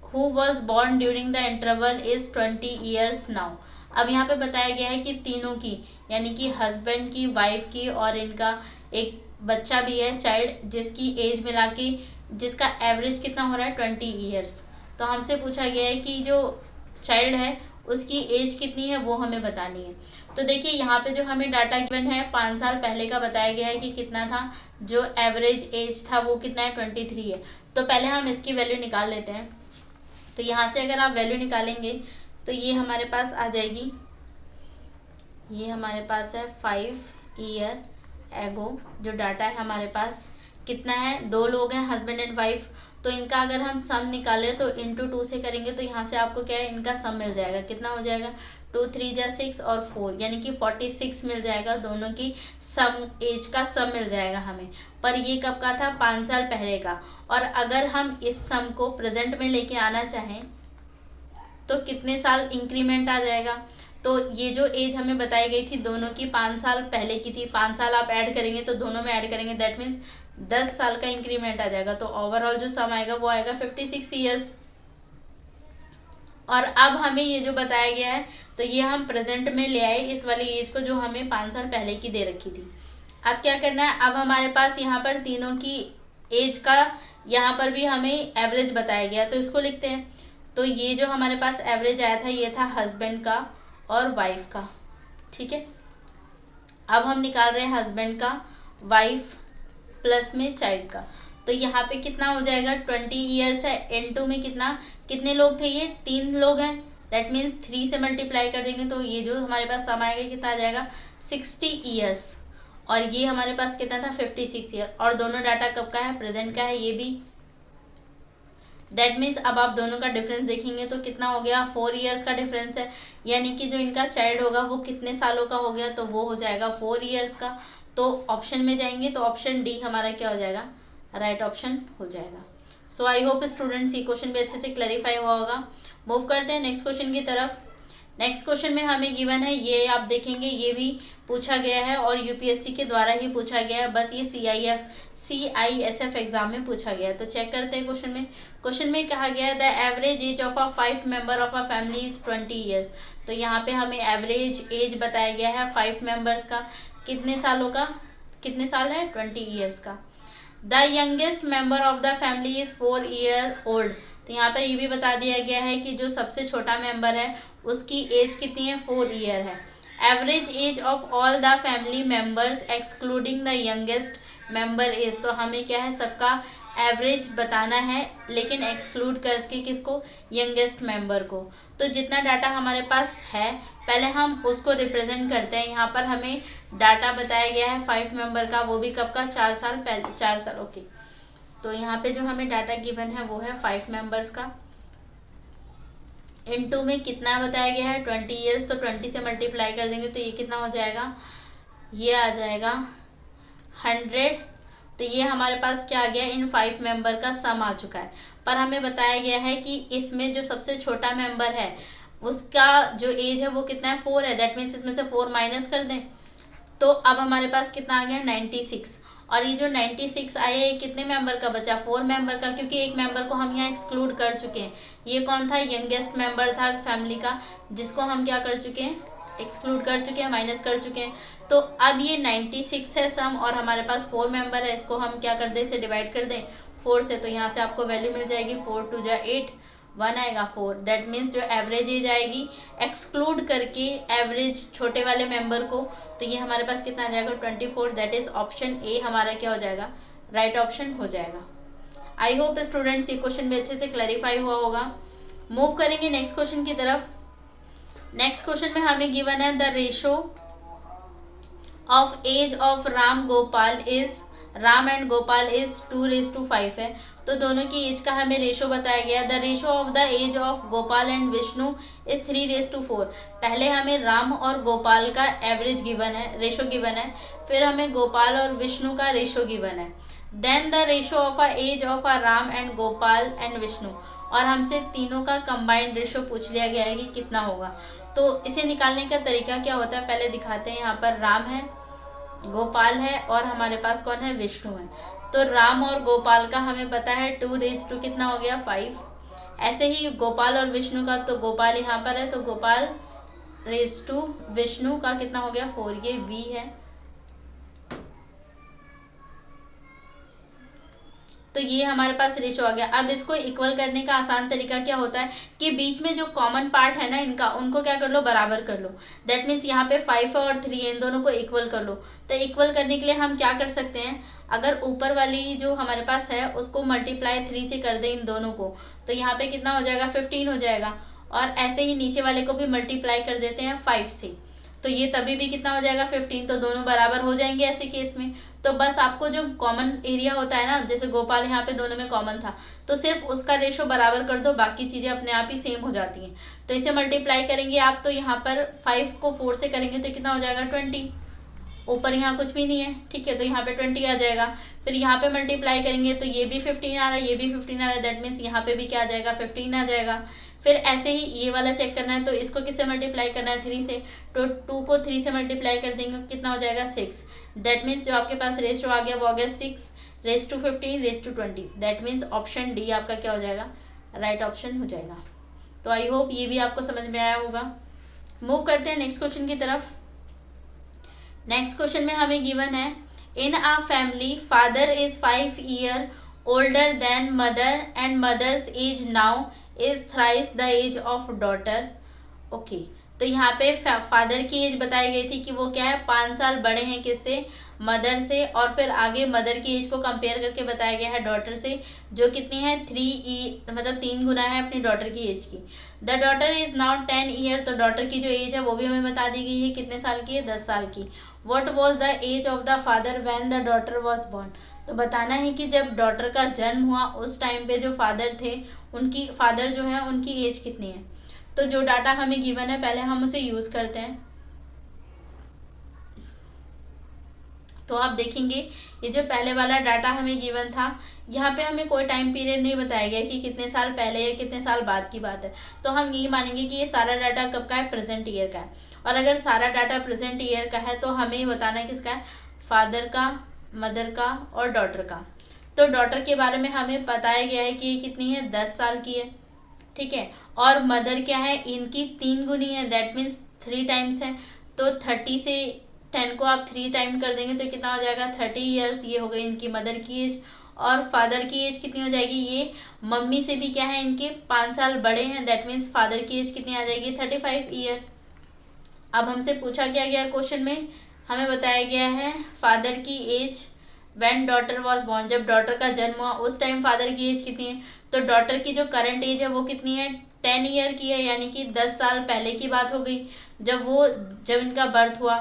who was born during the interval is 20 years now. अब यहाँ पे बताया गया है कि तीनों की, यानी कि हस्बैंड की, वाइफ की, और इनका एक बच्चा भी है चाइल्ड, जिसकी एज मिला के जिसका एवरेज कितना हो रहा है 20 ईयर्स। तो हमसे पूछा गया है कि जो चाइल्ड है उसकी एज कितनी है वो हमें बतानी है। तो देखिए यहाँ पे जो हमें डाटा गिवन है 5 साल पहले का बताया गया है कि कितना था, जो एवरेज एज था वो कितना है 23 है। तो पहले हम इसकी वैल्यू निकाल लेते हैं। तो यहाँ से अगर आप वैल्यू निकालेंगे तो ये हमारे पास आ जाएगी, ये हमारे पास है 5 ईयर एगो। जो डाटा है हमारे पास कितना है, 2 लोग हैं हस्बैंड एंड वाइफ, तो इनका अगर हम सम निकालें तो इंटू 2 से करेंगे, तो यहाँ से आपको क्या है इनका सम मिल जाएगा, कितना हो जाएगा 2 3 जा 6 और 4, यानी कि 46 मिल जाएगा। दोनों की सम एज का सम मिल जाएगा हमें। पर ये कब का था, 5 साल पहले का। और अगर हम इस सम को प्रेजेंट में लेके आना चाहें तो कितने साल इंक्रीमेंट आ जाएगा। तो ये जो एज हमें बताई गई थी दोनों की 5 साल पहले की थी, 5 साल आप ऐड करेंगे तो दोनों में ऐड करेंगे, दैट मीन्स 10 साल का इंक्रीमेंट आ जाएगा। तो ओवरऑल जो सम आएगा वो आएगा 56 ईयर्स। और अब हमें ये जो बताया गया है तो ये हम प्रेजेंट में ले आए इस वाली एज को जो हमें 5 साल पहले की दे रखी थी। अब क्या करना है, अब हमारे पास यहाँ पर तीनों की एज का यहाँ पर भी हमें एवरेज बताया गया, तो इसको लिखते हैं। तो ये जो हमारे पास एवरेज आया था ये था हस्बैंड का और वाइफ का, ठीक है। अब हम निकाल रहे हैं हस्बैंड का, वाइफ प्लस में चाइल्ड का। तो यहाँ पे कितना हो जाएगा, 20 ईयर्स है, इनटू में कितने लोग थे, ये 3 लोग हैं। दैट मीन्स 3 से मल्टीप्लाई कर देंगे तो ये जो हमारे पास सम आएगा कितना आ जाएगा, 60 ईयर्स। और ये हमारे पास कितना था, 56 ईयर। और दोनों डाटा कब का है, प्रेजेंट का है ये भी। दैट मीन्स अब आप दोनों का डिफरेंस देखेंगे तो कितना हो गया, 4 ईयर्स का डिफरेंस है। यानी कि जो इनका चाइल्ड होगा वो कितने सालों का हो गया, तो वो हो जाएगा 4 ईयर्स का। तो ऑप्शन में जाएंगे तो ऑप्शन डी हमारा क्या हो जाएगा, राइट ऑप्शन हो जाएगा। सो आई होप स्टूडेंट्स ये क्वेश्चन भी अच्छे से क्लैरिफाई हुआ होगा। मूव करते हैं नेक्स्ट क्वेश्चन की तरफ। नेक्स्ट क्वेश्चन में हमें गिवन है, ये आप देखेंगे ये भी पूछा गया है और यूपीएससी के द्वारा ही पूछा गया है, बस ये CISF एग्जाम में पूछा गया है। तो चेक करते हैं क्वेश्चन में कहा गया है the average age of a 5 member of a family is 20 years. तो यहाँ पे हमें एवरेज एज बताया गया है 5 मेंबर्स का, कितने सालों का, कितने साल है, 20 ईयर्स का। The youngest member of the family is 4 year old. तो यहाँ पर ये भी बता दिया गया है कि जो सबसे छोटा मेंबर है उसकी एज कितनी है, 4 ईयर है। Average age of all the family members excluding the youngest member is. तो हमें क्या है, सबका एवरेज बताना है लेकिन एक्सक्लूड करके किसको, यंगेस्ट मेंबर को। तो जितना डाटा हमारे पास है पहले हम उसको रिप्रेजेंट करते हैं। यहाँ पर हमें डाटा बताया गया है 5 मेंबर का, वो भी कब का, 4 साल पहले, 4 साल, ओके। तो यहाँ पे जो हमें डाटा गिवन है वो है 5 मेंबर्स का, इनटू में कितना बताया गया है, 20 ईयर्स। तो 20 से मल्टीप्लाई कर देंगे तो ये कितना हो जाएगा, ये आ जाएगा 100। तो ये हमारे पास क्या आ गया, इन 5 मेंबर का सम आ चुका है। पर हमें बताया गया है कि इसमें जो सबसे छोटा मेंबर है उसका जो एज है वो कितना है, 4 है। दैट मीन्स इसमें से 4 माइनस कर दें तो अब हमारे पास कितना आ गया, 96। और ये जो 96 आया ये कितने मेंबर का बचा, 4 मेंबर का, क्योंकि एक मेंबर को हम यहाँ एक्सक्लूड कर चुके हैं। ये कौन था, यंगेस्ट मेंबर था फैमिली का, जिसको हम क्या कर चुके हैं, एक्सक्लूड कर चुके हैं, माइनस कर चुके हैं। तो अब ये 96 है सम और हमारे पास 4 मेंबर है, इसको हम क्या कर दें, इसे डिवाइड कर दें 4 से। तो यहाँ से आपको वैल्यू मिल जाएगी 4 2 जा 8, 1 आएगा 4। दैट मीन्स जो एवरेज एज आएगी एक्सक्लूड करके एवरेज छोटे वाले मेंबर को, तो ये हमारे पास कितना आ जाएगा, 24। दैट इज ऑप्शन ए हमारा क्या हो जाएगा, राइट ऑप्शन हो जाएगा। आई होप स्टूडेंट्स ये क्वेश्चन भी अच्छे से क्लैरिफाई हुआ होगा। मूव करेंगे नेक्स्ट क्वेश्चन की तरफ। नेक्स्ट क्वेश्चन में हमें गिवन है the ratio of age of Ram and Gopal is 2:5 है। तो दोनों की एज का हमें रेशो बताया गया। The ratio of the age of Gopal and Vishnu is 3:4। पहले हमें राम और गोपाल का एवरेज गिवन है, रेशो गिवन है, फिर हमें गोपाल और विष्णु का रेशो गिवन है। Then the ratio of a age of a Ram and Gopal and Vishnu, और हमसे तीनों का कंबाइंड रेशो पूछ लिया गया है कि कितना होगा। तो इसे निकालने का तरीका क्या होता है, पहले दिखाते हैं। यहाँ पर राम है, गोपाल है और हमारे पास कौन है, विष्णु है। तो राम और गोपाल का हमें पता है 2 कितना हो गया, 5। ऐसे ही गोपाल और विष्णु का, तो गोपाल यहाँ पर है तो गोपाल विष्णु का कितना हो गया, 4। ये v है। तो ये हमारे पास रेशो आ गया। अब इसको इक्वल करने का आसान तरीका क्या होता है कि बीच में जो कॉमन पार्ट है ना इनका, उनको क्या कर लो, बराबर कर लो। दैट मीन्स यहाँ पे 5 और 3 है, इन दोनों को इक्वल कर लो। तो इक्वल करने के लिए हम क्या कर सकते हैं, अगर ऊपर वाली जो हमारे पास है उसको मल्टीप्लाई 3 से कर दें इन दोनों को, तो यहाँ पे कितना हो जाएगा, 15 हो जाएगा। और ऐसे ही नीचे वाले को भी मल्टीप्लाई कर देते हैं 5 से, तो ये तभी भी कितना हो जाएगा, 15। तो दोनों बराबर हो जाएंगे ऐसे केस में। तो बस आपको जो कॉमन एरिया होता है ना, जैसे गोपाल यहाँ पे दोनों में कॉमन था, तो सिर्फ उसका रेशो बराबर कर दो, बाकी चीज़ें अपने आप ही सेम हो जाती हैं। तो इसे मल्टीप्लाई करेंगे आप, तो यहाँ पर 5 को 4 से करेंगे तो कितना हो जाएगा, 20। ऊपर यहाँ कुछ भी नहीं है, ठीक है, तो यहाँ पे 20 आ जाएगा। फिर यहाँ पे मल्टीप्लाई करेंगे तो ये भी 15 आ रहा है, ये भी 15 आ रहा है। दैट मीन्स यहाँ पे भी क्या आ जाएगा, 15 आ जाएगा। फिर ऐसे ही ये वाला चेक करना है, तो इसको किससे मल्टीप्लाई करना है, 3 से। तो 2 को 3 से मल्टीप्लाई कर देंगे कितना हो जाएगा, 6। दैट मीन्स जो आपके पास रेशो आ गया वो आ गया 6:15:20। दैट मीन्स ऑप्शन डी आपका क्या हो जाएगा, राइट ऑप्शन हो जाएगा। तो आई होप ये भी आपको समझ में आया होगा। मूव करते हैं नेक्स्ट क्वेश्चन की तरफ। नेक्स्ट क्वेश्चन में हमें गिवन है in a family father is 5 year older then mother and mother's age now is thrice the age of daughter. Okay, तो यहाँ पे फादर की एज बताई गई थी कि वो क्या है 5 साल बड़े हैं किससे, मदर से, और फिर आगे मदर की एज को कंपेयर करके बताया गया है डॉटर से, जो कितनी है 3 मतलब 3 गुना है अपनी डॉटर की एज की। The daughter is now 10 year, तो डॉटर की जो एज है वो भी हमें बता दी गई है कितने साल की है, 10 साल की। What was the age of the father when the daughter was born, तो बताना है कि जब डॉटर का जन्म हुआ उस टाइम पे जो फादर थे उनकी फादर जो है उनकी एज कितनी है। तो जो डाटा हमें गिवन है पहले हम उसे यूज करते हैं। तो आप देखेंगे ये जो पहले वाला डाटा हमें गिवन था, यहाँ पे हमें कोई टाइम पीरियड नहीं बताया गया कि कितने साल पहले या कितने साल बाद की बात है, तो हम यही मानेंगे कि ये सारा डाटा कब का है, प्रेजेंट ईयर का है। और अगर सारा डाटा प्रेजेंट ईयर का है तो हमें ये बताना है किसका है, फादर का, मदर का और डॉटर का। तो डॉटर के बारे में हमें बताया गया है कि ये कितनी है, 10 साल की है, ठीक है। और मदर क्या है, इनकी 3 गुनी है, दैट मीन्स 3 टाइम्स है। तो 30 से 10 को आप 3 टाइम कर देंगे तो कितना हो जाएगा, 30 ईयर्स। ये हो गई इनकी मदर की एज। और फादर की एज कितनी हो जाएगी, ये मम्मी से भी क्या है इनके 5 साल बड़े हैं, दैट मीन्स फादर की एज कितनी आ जाएगी, 35 ईयर। अब हमसे पूछा क्या गया क्वेश्चन में, हमें बताया गया है फादर की age when daughter was born, जब डॉटर का जन्म हुआ उस टाइम फादर की एज कितनी है। तो डॉटर की जो करंट एज है वो कितनी है, 10 ईयर की है, यानी कि 10 साल पहले की बात हो गई जब इनका बर्थ हुआ।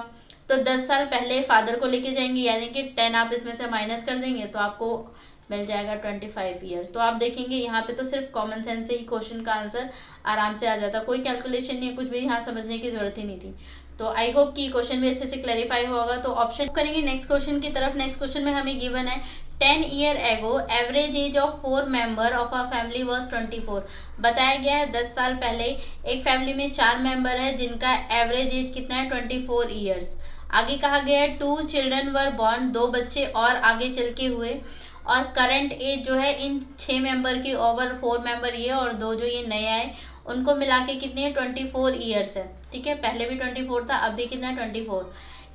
तो 10 साल पहले फादर को लेके जाएंगे, यानी कि 10 आप इसमें से माइनस कर देंगे तो आपको मिल जाएगा 25 ईयर। तो आप देखेंगे यहाँ पे तो सिर्फ कॉमन सेंस से ही क्वेश्चन का आंसर आराम से आ जाता, कोई कैलकुलेशन नहीं, कुछ भी यहाँ समझने की जरूरत ही नहीं थी। तो आई होप कि क्वेश्चन भी अच्छे से क्लैरिफाई होगा। तो ऑप्शन करेंगे नेक्स्ट क्वेश्चन की तरफ। नेक्स्ट क्वेश्चन में हमें गिवन है 10 year ago average age of 4 member of a family was 24। बताया गया है 10 साल पहले एक फैमिली में 4 मेंबर है जिनका एवरेज एज कितना है, 24 ईयर्स। आगे कहा गया है 2 चिल्ड्रन वर बॉर्न, 2 बच्चे और आगे चल के हुए। और करंट एज जो है इन 6 मेंबर की ओवर 4 मेंबर ये और 2 जो ये नए आए उनको मिला के कितनी है, 24 ईयर्स है, ठीक है। पहले भी 24 था, अब भी कितना है, 24।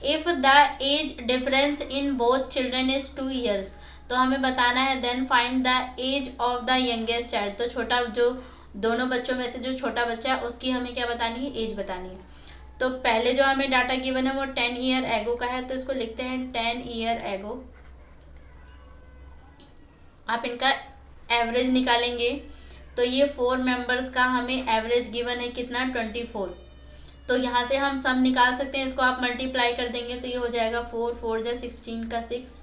If the age difference in both children is 2 years, तो हमें बताना है then find the age of the youngest child. तो छोटा जो दोनों बच्चों में से जो छोटा बच्चा है उसकी हमें क्या बतानी है, एज बतानी है। तो पहले जो हमें डाटा गिवन है वो 10 ईयर एगो का है, तो इसको लिखते हैं 10 ईयर एगो। आप इनका एवरेज निकालेंगे तो ये 4 मेंबर्स का हमें एवरेज गिवन है कितना, 24। तो यहाँ से हम सम निकाल सकते हैं, इसको आप मल्टीप्लाई कर देंगे तो ये हो जाएगा 4 4 जा 16 का 6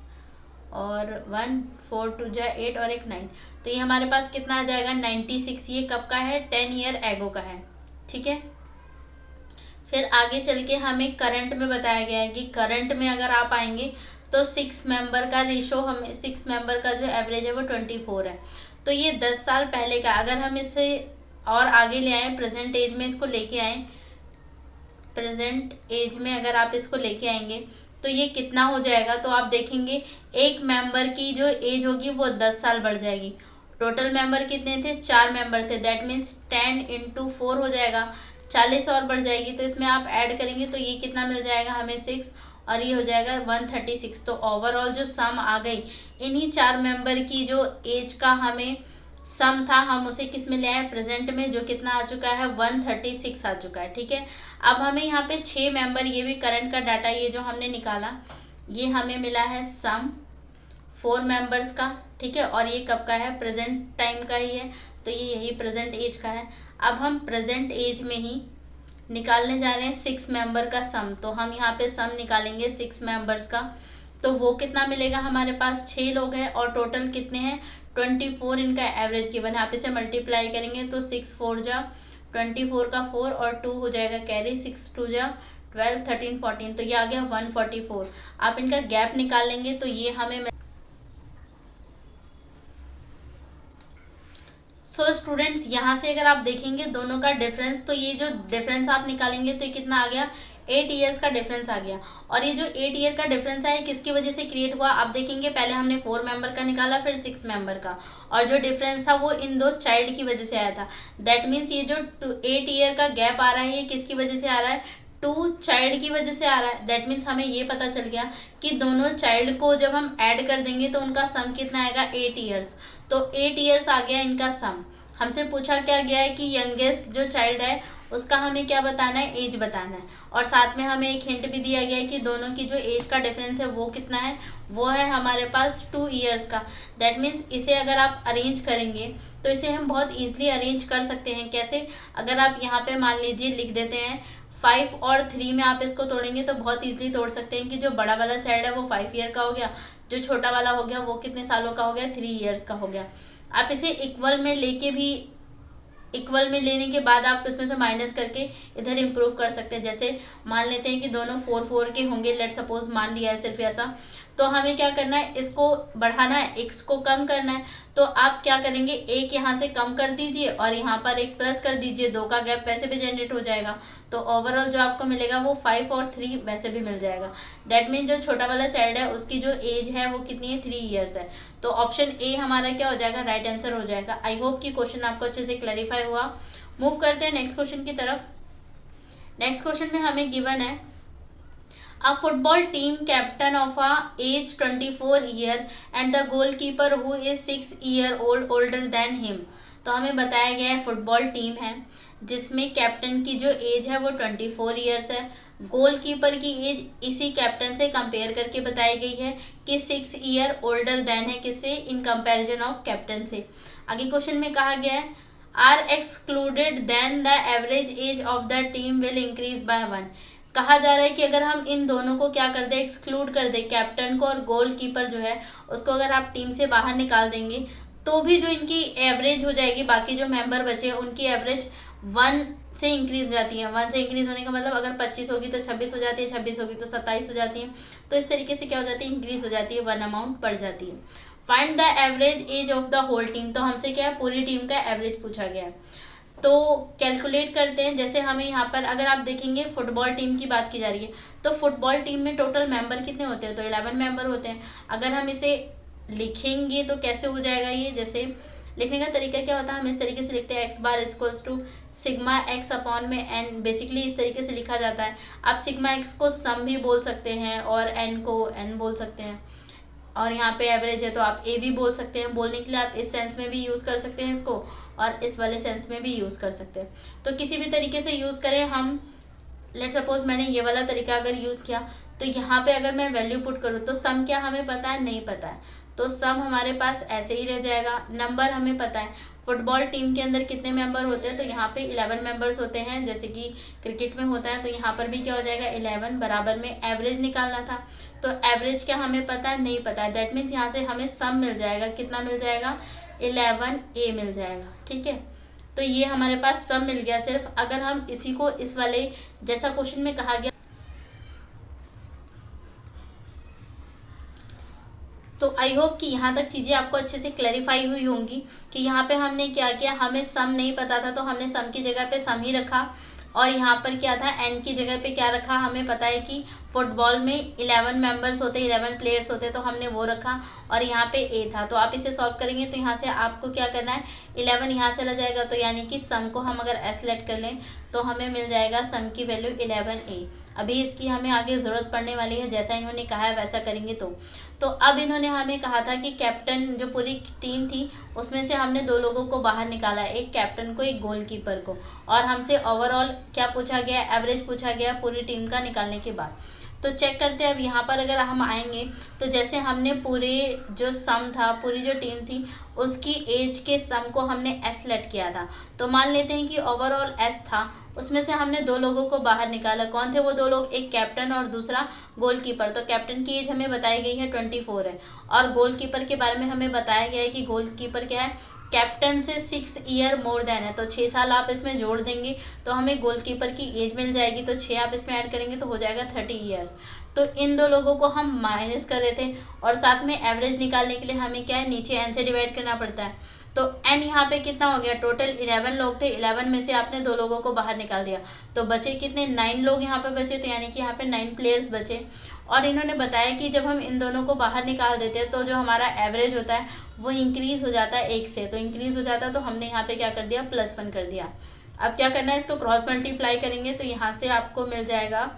और 1 4 2 जा 8 और एक 9। तो ये हमारे पास कितना आ जाएगा, 96। ये कब का है, 10 ईयर एगो का है, ठीक है। फिर आगे चल के हमें करंट में बताया गया है कि करंट में अगर आप आएंगे तो 6 मेंबर का रेशो, हमें 6 मेंबर का जो एवरेज है वो 24 है। तो ये 10 साल पहले का, अगर हम इसे और आगे ले आए प्रेजेंट एज में इसको लेके आए, प्रेजेंट एज में अगर आप इसको लेके आएंगे तो ये कितना हो जाएगा। तो आप देखेंगे एक मेंबर की जो एज होगी वो 10 साल बढ़ जाएगी। टोटल मेंबर कितने थे, 4 मेंबर थे, दैट मीन्स 10 × 4 हो जाएगा, 40 और बढ़ जाएगी। तो इसमें आप ऐड करेंगे तो ये कितना मिल जाएगा हमें, 6, और ये हो जाएगा 136। तो ओवरऑल जो सम आ गई इन्हीं 4 मेंबर की जो एज का हमें सम था, हम उसे किस में ले आए, प्रेजेंट में, जो कितना आ चुका है, 136 आ चुका है, ठीक है। अब हमें यहाँ पे 6 मेंबर, ये भी करंट का डाटा, ये जो हमने निकाला ये हमें मिला है सम 4 मेंबर्स का, ठीक है। और ये कब का है, प्रेजेंट टाइम का ही है, तो ये यही प्रेजेंट एज का है। अब हम प्रेजेंट एज में ही निकालने जा रहे हैं 6 मेंबर का सम। तो हम यहाँ पे सम निकालेंगे 6 मेंबर्स का, तो वो कितना मिलेगा, हमारे पास 6 लोग हैं और टोटल कितने हैं, 24 इनका एवरेज गिवन है। आप इसे मल्टीप्लाई करेंगे तो 6 4 जा 24 का 4 और 2 हो जाएगा कैरी, 6 2 जा 12 13 14, तो ये आ गया 144। आप इनका गैप निकाल लेंगे तो ये हमें सो स्टूडेंट्स यहाँ से अगर आप देखेंगे दोनों का डिफरेंस, तो ये जो डिफरेंस आप निकालेंगे तो ये कितना आ गया, 8 ईयर्स का डिफरेंस आ गया। और ये जो 8 ईयर का डिफरेंस है किसकी वजह से क्रिएट हुआ आप देखेंगे, पहले हमने 4 मेंबर का निकाला फिर 6 मेंबर का, और जो डिफरेंस था वो इन दो चाइल्ड की वजह से आया था। दैट मीन्स ये जो 8 ईयर का गैप आ रहा है ये किसकी वजह से आ रहा है, 2 चाइल्ड की वजह से आ रहा है। दैट मीन्स हमें ये पता चल गया कि दोनों चाइल्ड को जब हम ऐड कर देंगे तो उनका सम कितना आएगा, 8 ईयर्स। तो 8 ईयर्स आ गया इनका सम। हमसे पूछा क्या गया है कि यंगेस्ट जो चाइल्ड है उसका हमें क्या बताना है, एज बताना है। और साथ में हमें एक हिंट भी दिया गया है कि दोनों की जो एज का डिफरेंस है वो कितना है, वो है हमारे पास 2 ईयर्स का। दैट मीन्स इसे अगर आप अरेंज करेंगे तो इसे हम बहुत ईजिली अरेंज कर सकते हैं। कैसे, अगर आप यहाँ पे मान लीजिए लिख देते हैं 5 और 3 में आप इसको तोड़ेंगे तो बहुत ईजिली तोड़ सकते हैं कि जो बड़ा वाला चाइल्ड है वो 5 ईयर का हो गया, जो छोटा वाला हो गया वो कितने सालों का हो गया, 3 ईयर्स का हो गया। आप इसे इक्वल में लेके भी, इक्वल में लेने के बाद आप इसमें से माइनस करके इधर इम्प्रूव कर सकते हैं। जैसे मान लेते हैं कि दोनों 4 के होंगे, लेट सपोज मान लिया है सिर्फ ऐसा, तो हमें क्या करना है, इसको बढ़ाना है, एक्स को कम करना है। तो आप क्या करेंगे, एक यहाँ से कम कर दीजिए और यहाँ पर एक प्लस कर दीजिए, 2 का गैप वैसे भी जनरेट हो जाएगा। तो ओवरऑल जो आपको मिलेगा वो 5 और 3 वैसे भी मिल जाएगा। दैट मीन जो छोटा वाला चाइल्ड है उसकी जो एज है वो कितनी है, 3 ईयर्स है। तो ऑप्शन ए हमारा क्या हो जाएगा, राइट आंसर हो जाएगा। आई होप कि क्वेश्चन आपको अच्छे से क्लैरिफाई हुआ। मूव करते हैं नेक्स्ट क्वेश्चन की तरफ। नेक्स्ट क्वेश्चन में हमें गिवन है a football team captain of a age 24 year and the goalkeeper who is 6 year old older than him। तो हमें बताया गया है फुटबॉल टीम है जिसमें कैप्टन की जो एज है वो 24 ईयर्स है, गोलकीपर की एज इसी कैप्टन से कंपेयर करके बताई गई है कि 6 ईयर ओल्डर देन है, किससे, इन कंपैरिजन ऑफ कैप्टन से। आगे क्वेश्चन में कहा गया है R excluded then the average age of the team will increase by 1। कहा जा रहा है कि अगर हम इन दोनों को क्या कर दें, एक्सक्लूड कर दें, कैप्टन को और गोलकीपर जो है उसको अगर आप टीम से बाहर निकाल देंगे तो भी जो इनकी एवरेज हो जाएगी, बाकी जो मेंबर बचे उनकी एवरेज 1 से इंक्रीज हो जाती है। 1 से इंक्रीज होने का मतलब अगर 25 होगी तो 26 हो जाती है, 26 होगी तो 27 हो जाती है। तो इस तरीके से क्या हो जाती है, इंक्रीज हो जाती है, 1 अमाउंट बढ़ जाती है। Find the average age of the whole team. तो हमसे क्या है, पूरी टीम का एवरेज पूछा गया है। तो कैलकुलेट करते हैं। जैसे हमें यहाँ पर अगर आप देखेंगे फुटबॉल टीम की बात की जा रही है तो फुटबॉल टीम में टोटल मेंबर कितने होते हैं, तो 11 मेंबर होते हैं। अगर हम इसे लिखेंगे तो कैसे हो जाएगा ये, जैसे लिखने का तरीका क्या होता है, हम इस तरीके से लिखते हैं x bar equals to sigma x upon में एन। बेसिकली इस तरीके से लिखा जाता है। आप सिग्मा एक्स को सम भी बोल सकते हैं और एन को एन बोल सकते हैं, और यहाँ पे एवरेज है तो आप ए भी बोल सकते हैं। बोलने के लिए आप इस सेंस में भी यूज़ कर सकते हैं इसको, और इस वाले सेंस में भी यूज़ कर सकते हैं। तो किसी भी तरीके से यूज़ करें हम। लेट सपोज मैंने ये वाला तरीका अगर यूज़ किया तो यहाँ पे अगर मैं वैल्यू पुट करूँ तो सम क्या हमें पता है, नहीं पता है, तो सम हमारे पास ऐसे ही रह जाएगा। नंबर हमें पता है, फुटबॉल टीम के अंदर कितने मेंबर होते हैं, तो यहाँ पे 11 मेंबर्स होते हैं, जैसे कि क्रिकेट में होता है। तो यहाँ पर भी क्या हो जाएगा, 11 बराबर में एवरेज निकालना था, तो एवरेज क्या हमें पता है, नहीं पता है। दैट मीन्स यहाँ से हमें सम मिल जाएगा, कितना मिल जाएगा, 11a मिल जाएगा। ठीक है, तो ये हमारे पास सम मिल गया सिर्फ। अगर हम इसी को इस वाले जैसा क्वेश्चन में कहा गया, तो आई होप कि यहाँ तक चीज़ें आपको अच्छे से क्लैरिफाई हुई होंगी कि यहाँ पे हमने क्या किया, हमें सम नहीं पता था तो हमने सम की जगह पे सम ही रखा, और यहाँ पर क्या था, एन की जगह पे क्या रखा, हमें पता है कि फुटबॉल में 11 मेंबर्स होते हैं, 11 प्लेयर्स होते हैं, तो हमने वो रखा, और यहाँ पे ए था। तो आप इसे सॉल्व करेंगे तो यहाँ से आपको क्या करना है, 11 यहाँ चला जाएगा, तो यानी कि सम को हम अगर एस लेट कर लें तो हमें मिल जाएगा सम की वैल्यू 11a। अभी इसकी हमें आगे ज़रूरत पड़ने वाली है, जैसा इन्होंने कहा है वैसा करेंगे तो अब इन्होंने हमें कहा था कि कैप्टन जो पूरी टीम थी उसमें से हमने 2 लोगों को बाहर निकाला, एक कैप्टन को, एक गोलकीपर को, और हमसे ओवरऑल क्या पूछा गया, एवरेज पूछा गया पूरी टीम का निकालने के बाद। तो चेक करते हैं अब यहाँ पर अगर हम आएंगे तो जैसे हमने पूरे जो सम था, पूरी जो टीम थी उसकी एज के सम को हमने एस लेट किया था। तो मान लेते हैं कि ओवरऑल एस था, उसमें से हमने 2 लोगों को बाहर निकाला। कौन थे वो 2 लोग, एक कैप्टन और दूसरा गोलकीपर। तो कैप्टन की एज हमें बताई गई है 24 है, और गोलकीपर के बारे में हमें बताया गया है कि गोलकीपर क्या है, कैप्टन से 6 ईयर मोर देन है। तो 6 साल आप इसमें जोड़ देंगे तो हमें गोलकीपर की एज मिल जाएगी, तो 6 आप इसमें ऐड करेंगे तो हो जाएगा 30 ईयर्स। तो इन दो लोगों को हम माइनस कर रहे थे और साथ में एवरेज निकालने के लिए हमें क्या है, नीचे n से डिवाइड करना पड़ता है। तो n यहाँ पे कितना हो गया, टोटल 11 लोग थे, 11 में से आपने 2 लोगों को बाहर निकाल दिया तो बचे कितने, 9 लोग यहाँ पे बचे। तो यानी कि यहाँ पे 9 प्लेयर्स बचे। और इन्होंने बताया कि जब हम इन दोनों को बाहर निकाल देते हैं तो जो हमारा एवरेज होता है वो इंक्रीज़ हो जाता है 1 से। तो इंक्रीज़ हो जाता है तो हमने यहाँ पे क्या कर दिया, +1 कर दिया। अब क्या करना है, इसको क्रॉस मल्टीप्लाई करेंगे तो यहाँ से आपको मिल जाएगा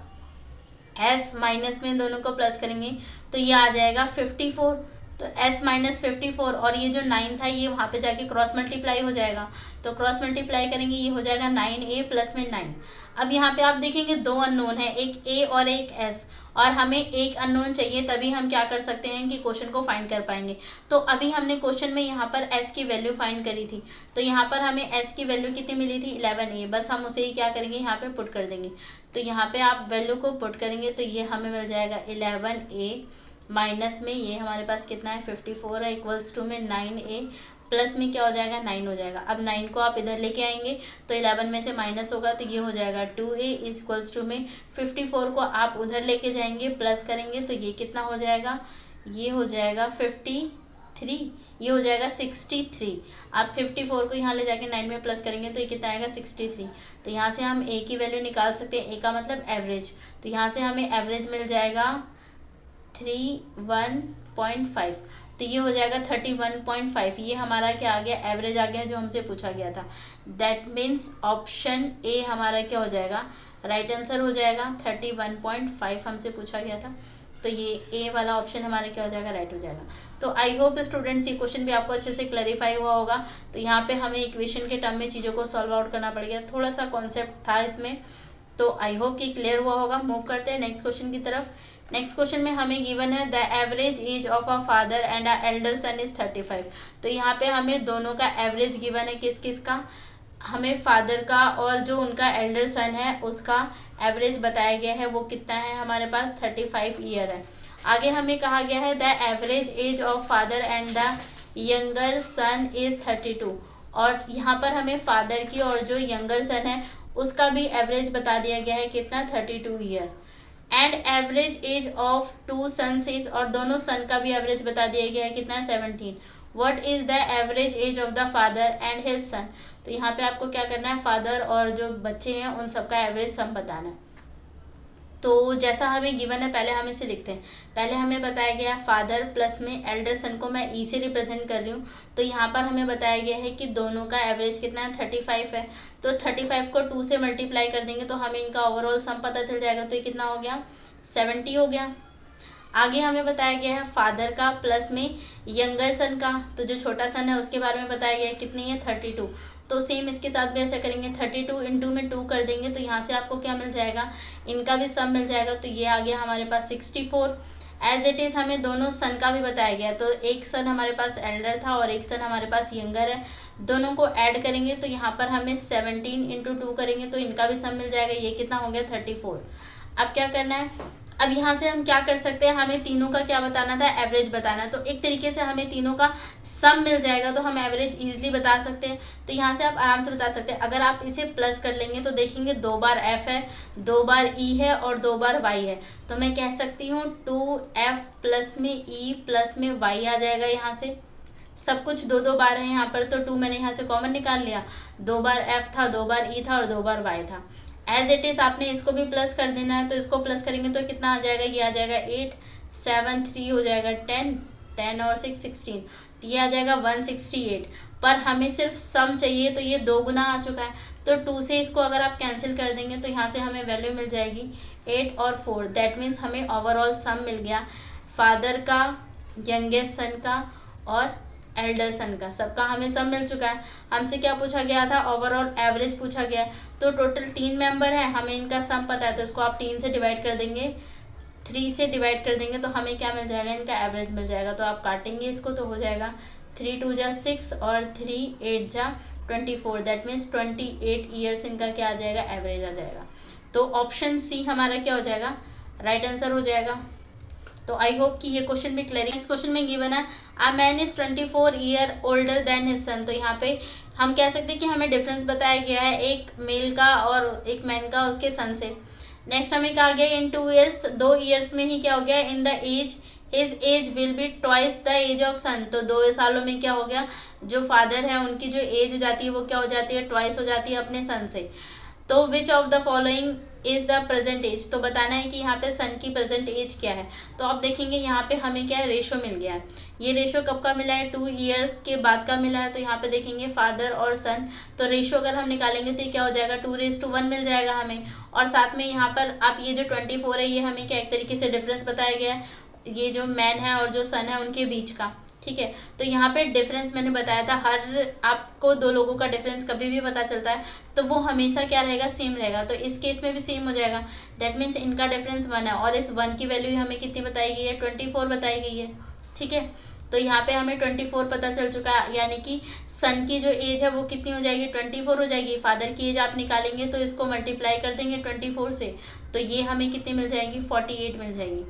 s माइनस में इन दोनों को प्लस करेंगे तो ये आ जाएगा 54। तो s माइनस 54 और ये जो 9 था ये वहाँ पे जाके क्रॉस मल्टीप्लाई हो जाएगा। तो क्रॉस मल्टीप्लाई करेंगे ये हो जाएगा 9a प्लस में 9। अब यहाँ पे आप देखेंगे 2 अननोन है, एक a और एक s, और हमें एक अननोन चाहिए तभी हम क्या कर सकते हैं कि क्वेश्चन को फाइंड कर पाएंगे। तो अभी हमने क्वेश्चन में यहाँ पर s की वैल्यू फाइंड करी थी तो यहाँ पर हमें s की वैल्यू कितनी मिली थी, 11a। बस हम उसे ही क्या करेंगे, यहाँ पे पुट कर देंगे। तो यहाँ पे आप वैल्यू को पुट करेंगे तो ये हमें मिल जाएगा 11a माइनस में ये हमारे पास कितना है 54 है, इक्वल्स टू में 9a प्लस में क्या हो जाएगा 9 हो जाएगा। अब 9 को आप इधर लेके आएंगे तो 11 में से माइनस होगा तो ये हो जाएगा 2a इज इक्वल्स टू में 54 को आप उधर लेके जाएंगे प्लस करेंगे तो ये कितना हो जाएगा, ये हो जाएगा 53, ये हो जाएगा 63। आप 54 को यहाँ ले जाके 9 में प्लस करेंगे तो ये कितना आएगा 63। तो यहाँ से हम a की वैल्यू निकाल सकते हैं, a का मतलब एवरेज। तो यहाँ से हमें एवरेज मिल जाएगा 31.5। तो ये हो जाएगा 31.5। ये हमारा क्या आ गया, एवरेज आ गया जो हमसे पूछा गया था। दैट मीन्स ऑप्शन ए हमारा क्या हो जाएगा, राइट आंसर हो जाएगा। 31.5 हमसे पूछा गया था तो ये ए वाला ऑप्शन हमारा क्या हो जाएगा, राइट हो जाएगा। तो आई होप स्टूडेंट्स ये क्वेश्चन भी आपको अच्छे से क्लैरिफाई हुआ होगा। तो यहाँ पे हमें इक्वेशन के टर्म में चीज़ों को सॉल्व आउट करना पड़ेगा, थोड़ा सा कॉन्सेप्ट था इसमें। तो आई होप कि क्लियर हुआ होगा। मूव करते हैं नेक्स्ट क्वेश्चन की तरफ। नेक्स्ट क्वेश्चन में हमें गिवन है the average age of a father and a elder son is 35। तो यहाँ पे हमें दोनों का एवरेज गिवन है, किस किस का, हमें फादर का और जो उनका एल्डर सन है उसका एवरेज बताया गया है। वो कितना है हमारे पास 35 ईयर है। आगे हमें कहा गया है the average age of father and the younger son is 32। और यहाँ पर हमें फादर की और जो यंगर सन है उसका भी एवरेज बता दिया गया है, कितना 32 year. And average age of 2 sons is, और दोनों सन का भी एवरेज बता दिया गया है, कितना है 17। What is the average age of the father and his son. तो यहाँ पे आपको क्या करना है, फादर और जो बच्चे हैं उन सबका एवरेज सम बताना है। तो जैसा हमें गिवन है पहले हम इसे लिखते हैं। पहले हमें बताया गया है फादर प्लस में एल्डर सन को मैं ई से रिप्रेजेंट कर रही हूँ। तो यहाँ पर हमें बताया गया है कि दोनों का एवरेज कितना है 35 है। तो 35 को 2 से मल्टीप्लाई कर देंगे तो हमें इनका ओवरऑल सम पता चल जाएगा। तो ये कितना हो गया 70 हो गया। आगे हमें बताया गया है फादर का प्लस में यंगर सन का, तो जो छोटा सन है उसके बारे में बताया गया है, कितनी है 32। तो सेम इसके साथ भी ऐसा करेंगे, 32 इंटू में 2 कर देंगे तो यहाँ से आपको क्या मिल जाएगा, इनका भी सम मिल जाएगा। तो ये आ गया हमारे पास 64। एज इट इज़ हमें दोनों सन का भी बताया गया, तो एक सन हमारे पास एल्डर था और एक सन हमारे पास यंगर है। दोनों को ऐड करेंगे तो यहाँ पर हमें 17 इंटू 2 करेंगे तो इनका भी सम मिल जाएगा। ये कितना हो गया 34। अब क्या करना है, अब यहाँ से हम क्या कर सकते हैं, हमें तीनों का क्या बताना था, एवरेज बताना। तो एक तरीके से हमें तीनों का सम मिल जाएगा तो हम एवरेज इजीली बता सकते हैं। तो यहाँ से आप आराम से बता सकते हैं। अगर आप इसे प्लस कर लेंगे तो देखेंगे 2 बार f है, 2 बार e है और 2 बार y है। तो मैं कह सकती हूँ 2f प्लस में e प्लस में y आ जाएगा। यहाँ से सब कुछ 2 बार है यहाँ पर, तो 2 मैंने यहाँ से कॉमन निकाल लिया। 2 बार f था, 2 बार e था और 2 बार y था। एज इट इज़ आपने इसको भी प्लस कर देना है। तो इसको प्लस करेंगे तो कितना आ जाएगा, ये आ जाएगा 8, 7, 3 हो जाएगा 10, 10 और 6 16, तो ये आ जाएगा 168। पर हमें सिर्फ सम चाहिए तो ये 2 गुना आ चुका है। तो 2 से इसको अगर आप कैंसिल कर देंगे तो यहाँ से हमें वैल्यू मिल जाएगी 8 और 4। दैट मीन्स हमें ओवरऑल सम मिल गया फादर का, यंगेस्ट सन का और एल्डर सन का, सबका हमें सब मिल चुका है। हमसे क्या पूछा गया था, ओवरऑल एवरेज पूछा गया है। तो टोटल 3 मेंबर है, हमें इनका सम पता है तो इसको आप 3 से डिवाइड कर देंगे, 3 से डिवाइड कर देंगे तो हमें क्या मिल जाएगा, इनका एवरेज मिल जाएगा। तो आप काटेंगे इसको तो हो जाएगा 3 2 जा 6 और 3 8 जा 24। दैट मीन्स 28 ईयर्स इनका क्या आ जाएगा, एवरेज आ जाएगा। तो ऑप्शन सी हमारा क्या हो जाएगा, राइट आंसर हो जाएगा। तो आई होप कि ये क्वेश्चन भी क्लियर है। इस क्वेश्चन में गिवन है a man is 24 year older then his son. तो यहाँ पे हम कह सकते हैं कि हमें डिफरेंस बताया गया है एक मेल का और एक मैन का उसके सन से। नेक्स्ट हमें कहा गया इन 2 ईयर्स, 2 ईयर्स में ही क्या हो गया, in the age his age will be twice the age of son. तो 2 सालों में क्या हो गया, जो फादर है उनकी जो एज हो जाती है वो क्या हो जाती है, ट्वाइस हो जाती है अपने सन से। तो which of the following is the present age, तो बताना है कि यहाँ पे सन की प्रेजेंट एज क्या है। तो आप देखेंगे यहाँ पे हमें क्या है, रेशो मिल गया है। ये रेशो कब का मिला है, 2 ईयर्स के बाद का मिला है। तो यहाँ पे देखेंगे फादर और सन, तो रेशो अगर हम निकालेंगे तो ये क्या हो जाएगा, 2:1 मिल जाएगा हमें। और साथ में यहाँ पर आप ये जो 24 है ये हमें क्या एक तरीके से डिफरेंस बताया गया है, ये जो मैन है और जो सन है उनके बीच का, ठीक है। तो यहाँ पे डिफरेंस मैंने बताया था, हर आपको 2 लोगों का डिफरेंस कभी भी पता चलता है तो वो हमेशा क्या रहेगा, सेम रहेगा। तो इस केस में भी सेम हो जाएगा, दैट मीन्स इनका डिफरेंस 1 है और इस 1 की वैल्यू हमें कितनी बताई गई है, 24 बताई गई है, ठीक है। तो यहाँ पे हमें 24 पता चल चुका है, यानी कि सन की जो एज है वो कितनी हो जाएगी, 24 हो जाएगी। फादर की एज आप निकालेंगे तो इसको मल्टीप्लाई कर देंगे 24 से, तो ये हमें कितनी मिल जाएगी, 48 मिल जाएगी।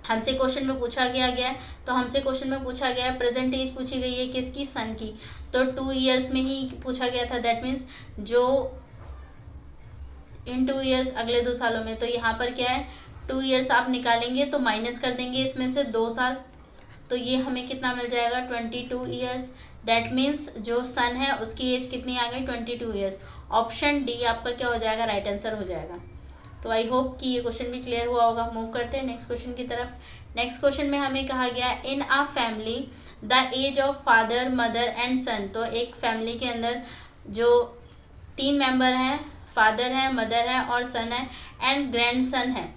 हमसे क्वेश्चन में पूछा गया है, तो हमसे क्वेश्चन में पूछा गया है प्रेजेंट एज पूछी गई है किसकी, सन की। तो 2 ईयर्स में ही पूछा गया था, दैट मीन्स जो इन 2 ईयर्स अगले 2 सालों में। तो यहाँ पर क्या है, 2 ईयर्स आप निकालेंगे तो माइनस कर देंगे इसमें से 2 साल, तो ये हमें कितना मिल जाएगा, 22 ईयर्स। दैट मीन्स जो सन है उसकी एज कितनी आ गई, 22 ईयर्स। ऑप्शन डी आपका क्या हो जाएगा, राइट आंसर हो जाएगा। तो आई होप कि ये क्वेश्चन भी क्लियर हुआ होगा। मूव करते हैं नेक्स्ट क्वेश्चन की तरफ। नेक्स्ट क्वेश्चन में हमें कहा गया है in a family the age of father mother and son. तो एक फैमिली के अंदर जो 3 मेंबर हैं, फादर है, मदर है और सन है एंड ग्रैंड सन है,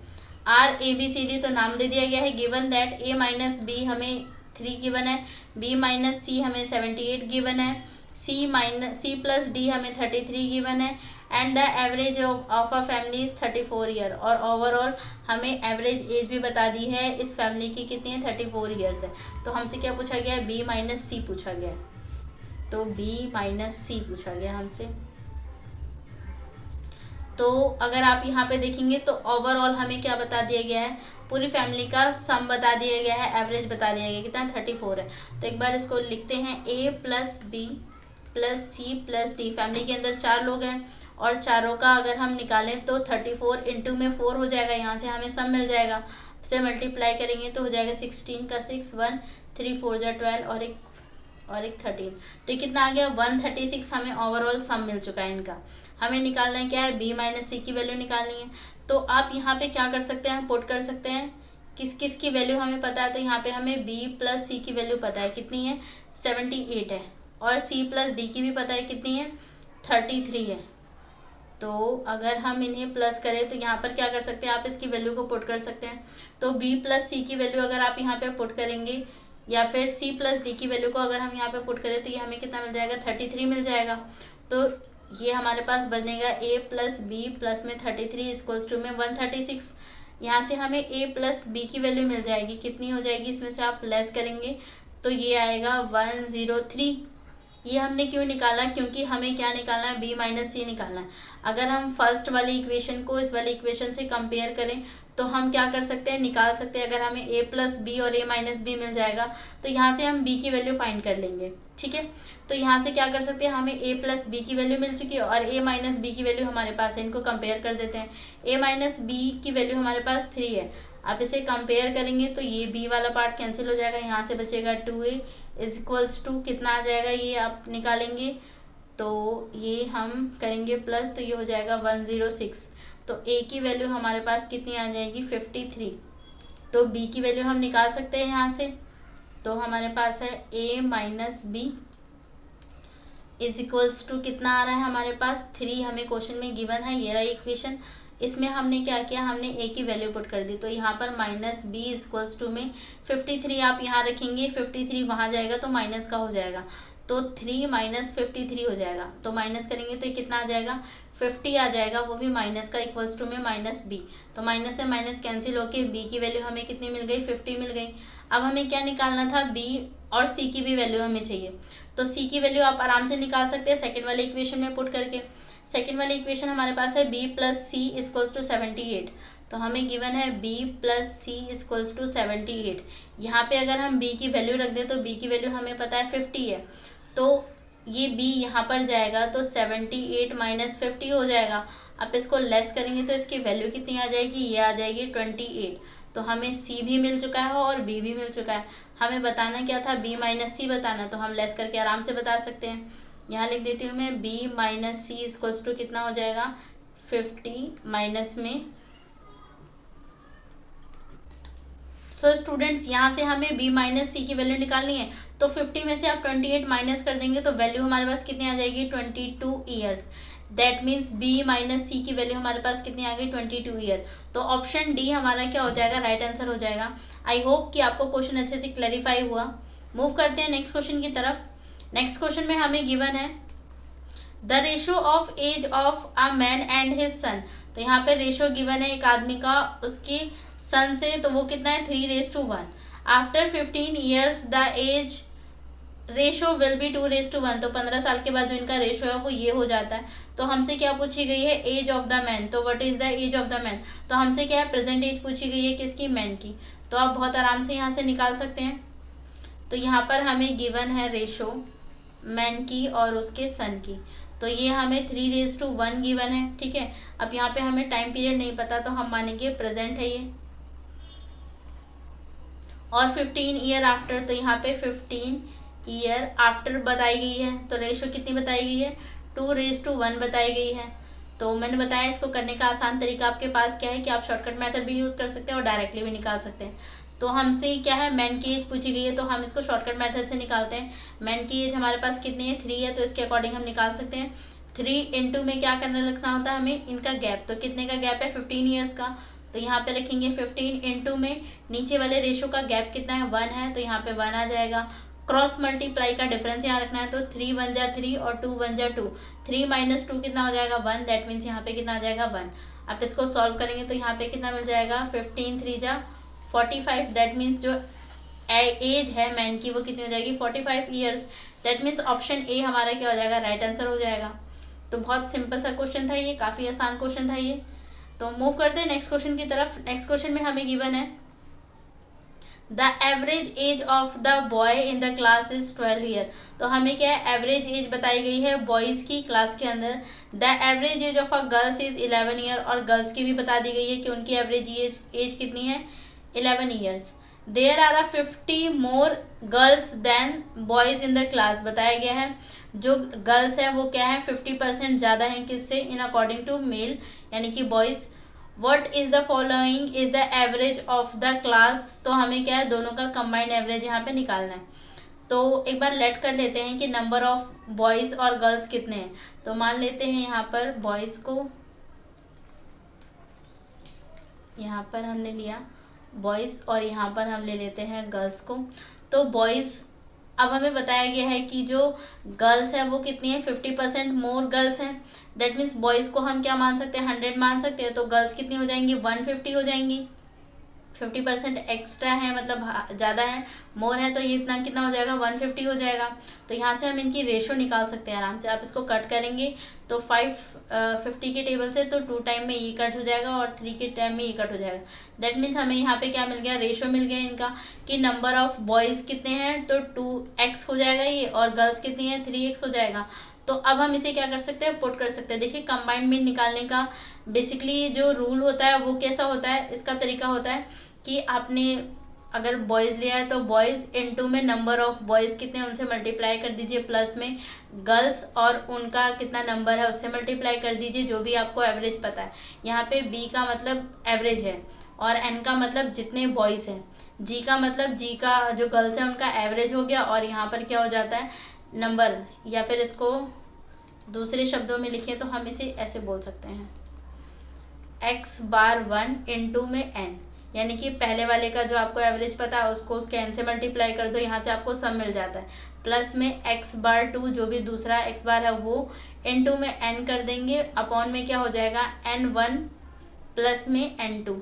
RABCD तो नाम दे दिया गया है। Given that A minus B हमें 3 गिवन है, B माइनस सी हमें 78 गिवन है, C प्लस डी हमें 33 गिवन है and the average of a family is 34 year. और ओवरऑल हमें एवरेज एज भी बता दी है इस फैमिली की कितनी है, 34 ईयर्स है। तो हमसे क्या पूछा गया है, B माइनस सी पूछा गया है, तो B माइनस सी पूछा गया हमसे। तो अगर आप यहाँ पे देखेंगे तो ओवरऑल हमें क्या बता दिया गया है, पूरी फैमिली का सम बता दिया गया है, एवरेज बता दिया गया कितना 34 है। तो एक बार इसको लिखते हैं, A plus B plus C plus D. Family के अंदर 4 लोग हैं और चारों का अगर हम निकालें तो 34 इंटू में 4 हो जाएगा, यहाँ से हमें सम मिल जाएगा, से मल्टीप्लाई करेंगे तो हो जाएगा 16 का 6 1 3 4 जा 12 और एक 13। तो ये कितना आ गया, 136 हमें ओवरऑल सम मिल चुका है इनका। हमें निकालना है क्या है, B माइनस सी की वैल्यू निकालनी है। तो आप यहाँ पे क्या कर सकते हैं, पुट कर सकते हैं, किस किस की वैल्यू हमें पता है। तो यहाँ पे हमें B प्लस सी की वैल्यू पता है कितनी है, 78 है, और C प्लस डी की भी पता है कितनी है, 33 है। तो अगर हम इन्हें प्लस करें तो यहाँ पर क्या कर सकते हैं, आप इसकी वैल्यू को पुट कर सकते हैं। तो B प्लस सी की वैल्यू अगर आप यहाँ पे पुट करेंगे या फिर C प्लस डी की वैल्यू को अगर हम यहाँ पे पुट करें तो ये हमें कितना मिल जाएगा, 33 मिल जाएगा। तो ये हमारे पास बनेगा A प्लस बी प्लस में 33 इक्वल्स टू में 136। यहाँ से हमें A प्लस बी की वैल्यू मिल जाएगी, कितनी हो जाएगी, इसमें से आप लेस करेंगे तो ये आएगा 103। ये हमने क्यों निकाला, क्योंकि हमें क्या निकालना है, B माइनस सी निकालना है। अगर हम फर्स्ट वाली इक्वेशन को इस वाली इक्वेशन से कंपेयर करें तो हम क्या कर सकते हैं, निकाल सकते हैं। अगर हमें A प्लस बी और A माइनस बी मिल जाएगा तो यहाँ से हम B की वैल्यू फाइंड कर लेंगे, ठीक है। तो यहाँ से क्या कर सकते हैं, हमें A प्लस बी की वैल्यू मिल चुकी है और A माइनस बी की वैल्यू हमारे पास है, इनको कंपेयर कर देते हैं। A माइनस बी की वैल्यू हमारे पास 3 है, आप इसे कंपेयर करेंगे तो ये B वाला पार्ट कैंसिल हो जाएगा, यहाँ से बचेगा 2A इज इक्वल्स टू कितना आ जाएगा, ये आप निकालेंगे तो ये हम करेंगे प्लस, तो ये हो जाएगा 106। तो A की वैल्यू हमारे पास कितनी आ जाएगी, 53। तो B की वैल्यू हम निकाल सकते हैं यहाँ से, तो हमारे पास है A minus B is equals to कितना आ रहा है हमारे पास 3, हमें क्वेश्चन में गिवन है, ये रहा इक्वेशन। इसमें हमने क्या किया, हमने A की वैल्यू पुट कर दी, तो यहाँ पर माइनस बी इक्वल्स टू में 53 आप यहाँ रखेंगे, 53 वहाँ जाएगा तो माइनस का हो जाएगा, तो 3 माइनस 53 हो जाएगा। तो माइनस करेंगे तो ये कितना आ जाएगा, 50 आ जाएगा, वो भी माइनस का इक्वल्स टू में माइनस बी। तो माइनस से माइनस कैंसिल होके B की वैल्यू हमें कितनी मिल गई, 50 मिल गई। अब हमें क्या निकालना था, B और C की भी वैल्यू हमें चाहिए। तो C की वैल्यू आप आराम से निकाल सकते हैं सेकेंड वाले इक्वेशन में पुट करके। सेकेंड वाली इक्वेशन हमारे पास है B plus C equals to 78। तो हमें गिवन है B plus C equals to 78। यहाँ पे अगर हम B की वैल्यू रख दें तो B की वैल्यू हमें पता है 50 है, तो ये B यहाँ पर जाएगा तो 78 माइनस 50 हो जाएगा। आप इसको लेस करेंगे तो इसकी वैल्यू कितनी आ जाएगी, ये आ जाएगी 28। तो हमें सी भी मिल चुका है और बी भी मिल चुका है। हमें बताना क्या था, बी माइनस सी बताना, तो हम लेस करके आराम से बता सकते हैं। यहाँ लिख देती हूँ मैं, B minus C equals to कितना हो जाएगा 50 माइनस में। सो स्टूडेंट्स यहाँ से हमें b माइनस सी की वैल्यू निकालनी है, तो 50 में से आप 28 माइनस कर देंगे तो वैल्यू हमारे पास कितनी आ जाएगी 22 years. That means b minus C की वैल्यू हमारे पास कितनी आ गई 22 ईयर। तो ऑप्शन डी हमारा क्या हो जाएगा, राइट आंसर हो जाएगा। आई होप कि आपको क्वेश्चन अच्छे से क्लैरिफाई हुआ। मूव करते हैं नेक्स्ट क्वेश्चन की तरफ। नेक्स्ट क्वेश्चन में हमें गिवन है the ratio of age of a man and his son. तो यहाँ पे रेशो गिवन है एक आदमी का उसके सन से, तो वो कितना है 3:1। After 15 years the age ratio will be 2:1। तो 15 साल के बाद जो इनका रेशो है वो ये हो जाता है। तो हमसे क्या पूछी गई है, एज ऑफ द मैन। तो what is the age of the man, तो हमसे क्या है प्रेजेंट एज पूछी गई है, किसकी, मैन की। तो आप बहुत आराम से यहाँ से निकाल सकते हैं। तो यहाँ पर हमें गिवन है रेशो मैन की और उसके सन की, तो ये हमें 3:1 गिवन है, ठीक है। अब यहाँ पे हमें टाइम पीरियड नहीं पता तो हम मानेंगे प्रेजेंट है ये, और 15 ईयर आफ्टर, तो यहाँ पे 15 ईयर आफ्टर बताई गई है। तो रेशो कितनी बताई गई है 2:1 बताई गई है। तो मैंने बताया इसको करने का आसान तरीका आपके पास क्या है कि आप शॉर्टकट मेथड भी यूज़ कर सकते हैं और डायरेक्टली भी निकाल सकते हैं। तो हमसे क्या है, मैन की एज पूछी गई है तो हम इसको शॉर्टकट मेथड से निकालते हैं। मैन की एज हमारे पास कितनी है 3 है, तो इसके अकॉर्डिंग हम निकाल सकते हैं। 3 इंटू में क्या करना रखना होता है हमें, इनका गैप। तो कितने का गैप है 15 ईयर्स का, तो यहाँ पे रखेंगे 15 इंटू में नीचे वाले रेशो का गैप कितना है 1 है, तो यहाँ पे 1 आ जाएगा। क्रॉस मल्टीप्लाई का डिफरेंस यहाँ रखना है, तो 3 1 जा 3 और 2 1 जा 2। 3 माइनस 2 कितना हो जाएगा 1, दैट मीन्स यहाँ पे कितना आ जाएगा 1। आप इसको सॉल्व करेंगे तो यहाँ पे कितना मिल जाएगा 15 3 जा 45। दैट मीन्स जो एज है मैन की वो कितनी हो जाएगी 45 years. That means option A हमारा क्या हो जाएगा, राइट आंसर हो जाएगा। तो बहुत सिंपल सा क्वेश्चन था ये, काफ़ी आसान क्वेश्चन था ये। तो मूव करते हैं नेक्स्ट क्वेश्चन की तरफ। नेक्स्ट क्वेश्चन में हमें गिवन है the average age of the boy in the class is 12 year. तो हमें क्या है, एवरेज एज बताई गई है बॉयज़ की क्लास के अंदर। The average age of a girls is 11 year, और गर्ल्स की भी बता दी गई है कि उनकी एवरेज एज कितनी है 11 years. There are 50 more girls than boys in the class. बताया गया है जो गर्ल्स हैं वो क्या है 50% ज़्यादा हैं किससे, इन अकॉर्डिंग टू मेल यानी कि boys. What is the following is the average of the class. तो हमें क्या है दोनों का कंबाइंड एवरेज यहाँ पे निकालना है। तो एक बार लेट कर लेते हैं कि नंबर ऑफ बॉयज़ और गर्ल्स कितने हैं। तो मान लेते हैं यहाँ पर बॉयज़ को, यहाँ पर हमने लिया बॉयज़ और यहाँ पर हम ले लेते हैं गर्ल्स को। तो बॉयज़, अब हमें बताया गया है कि जो गर्ल्स हैं वो कितनी है 50% मोर गर्ल्स हैं। दैट मीन्स बॉयज़ को हम क्या मान सकते हैं 100 मान सकते हैं, तो गर्ल्स कितनी हो जाएंगी 150 हो जाएंगी। 50% एक्स्ट्रा है मतलब ज़्यादा है, मोर है, तो ये इतना कितना हो जाएगा 150 हो जाएगा। तो यहाँ से हम इनकी रेशो निकाल सकते हैं आराम से। आप इसको कट करेंगे तो 50 के टेबल से तो 2 टाइम में ये कट हो जाएगा और 3 के टाइम में ये कट हो जाएगा। दैट मीन्स हमें यहाँ पे क्या मिल गया, रेशो मिल गया इनका कि नंबर ऑफ़ बॉयज़ कितने हैं तो 2x हो जाएगा ये, और गर्ल्स कितनी है 3x हो जाएगा। तो अब हम इसे क्या कर सकते हैं, पुट कर सकते हैं। देखिए कंबाइंड मीन निकालने का बेसिकली जो रूल होता है वो कैसा होता है, इसका तरीका होता है कि आपने अगर बॉयज़ लिया है तो बॉयज़ इनटू में नंबर ऑफ़ बॉयज़ कितने उनसे मल्टीप्लाई कर दीजिए, प्लस में गर्ल्स और उनका कितना नंबर है उससे मल्टीप्लाई कर दीजिए, जो भी आपको एवरेज पता है। यहाँ पे b का मतलब एवरेज है और n का मतलब जितने बॉयज़ हैं, g का मतलब g का जो गर्ल्स हैं उनका एवरेज हो गया, और यहाँ पर क्या हो जाता है नंबर, या फिर इसको दूसरे शब्दों में लिखें तो हम इसे ऐसे बोल सकते हैं x बार 1 इंटू में n, यानी कि पहले वाले का जो आपको एवरेज पता है उसको उसके n से मल्टीप्लाई कर दो, यहाँ से आपको सम मिल जाता है। प्लस में x बार 2 जो भी दूसरा x बार है वो इंटू में n कर देंगे, अपॉन में क्या हो जाएगा n1 प्लस में n2।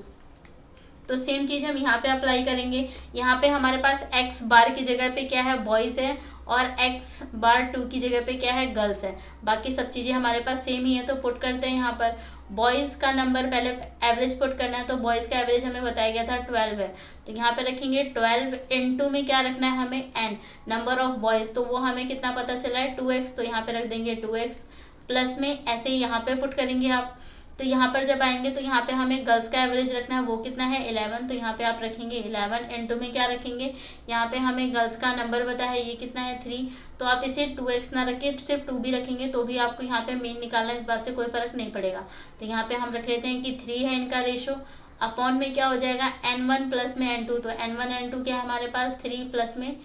तो सेम चीज़ हम यहाँ पे अप्लाई करेंगे। यहाँ पे हमारे पास x बार की जगह पे क्या है बॉयज़ है और x बार 2 की जगह पे क्या है गर्ल्स है। बाकी सब चीज़ें हमारे पास सेम ही है, तो पुट करते हैं यहाँ पर बॉयज़ का नंबर पहले एवरेज पुट करना है। तो बॉयज़ का एवरेज हमें बताया गया था 12 है, तो यहाँ पे रखेंगे 12 इंटू में क्या रखना है हमें n नंबर ऑफ़ बॉयज़, तो वो हमें कितना पता चला है 2x, तो यहाँ पे रख देंगे 2x प्लस में ऐसे ही यहाँ पे पुट करेंगे आप। तो यहाँ पर जब आएंगे तो यहाँ पे हमें गर्ल्स का एवरेज रखना है, वो कितना है 11। तो यहाँ पे आप रखेंगे 11 इंटू में क्या रखेंगे, यहाँ पे हमें गर्ल्स का नंबर पता है ये कितना है 3, तो आप इसे 2x ना रखें, सिर्फ 2 भी रखेंगे तो भी आपको यहाँ पे मीन निकालना है, इस बात से कोई फर्क नहीं पड़ेगा। तो यहाँ पे हम रख लेते हैं कि 3 है इनका रेशो, अपॉन में क्या हो जाएगा n1 प्लस में n2, तो n1 n2 क्या है हमारे पास 3 प्लस में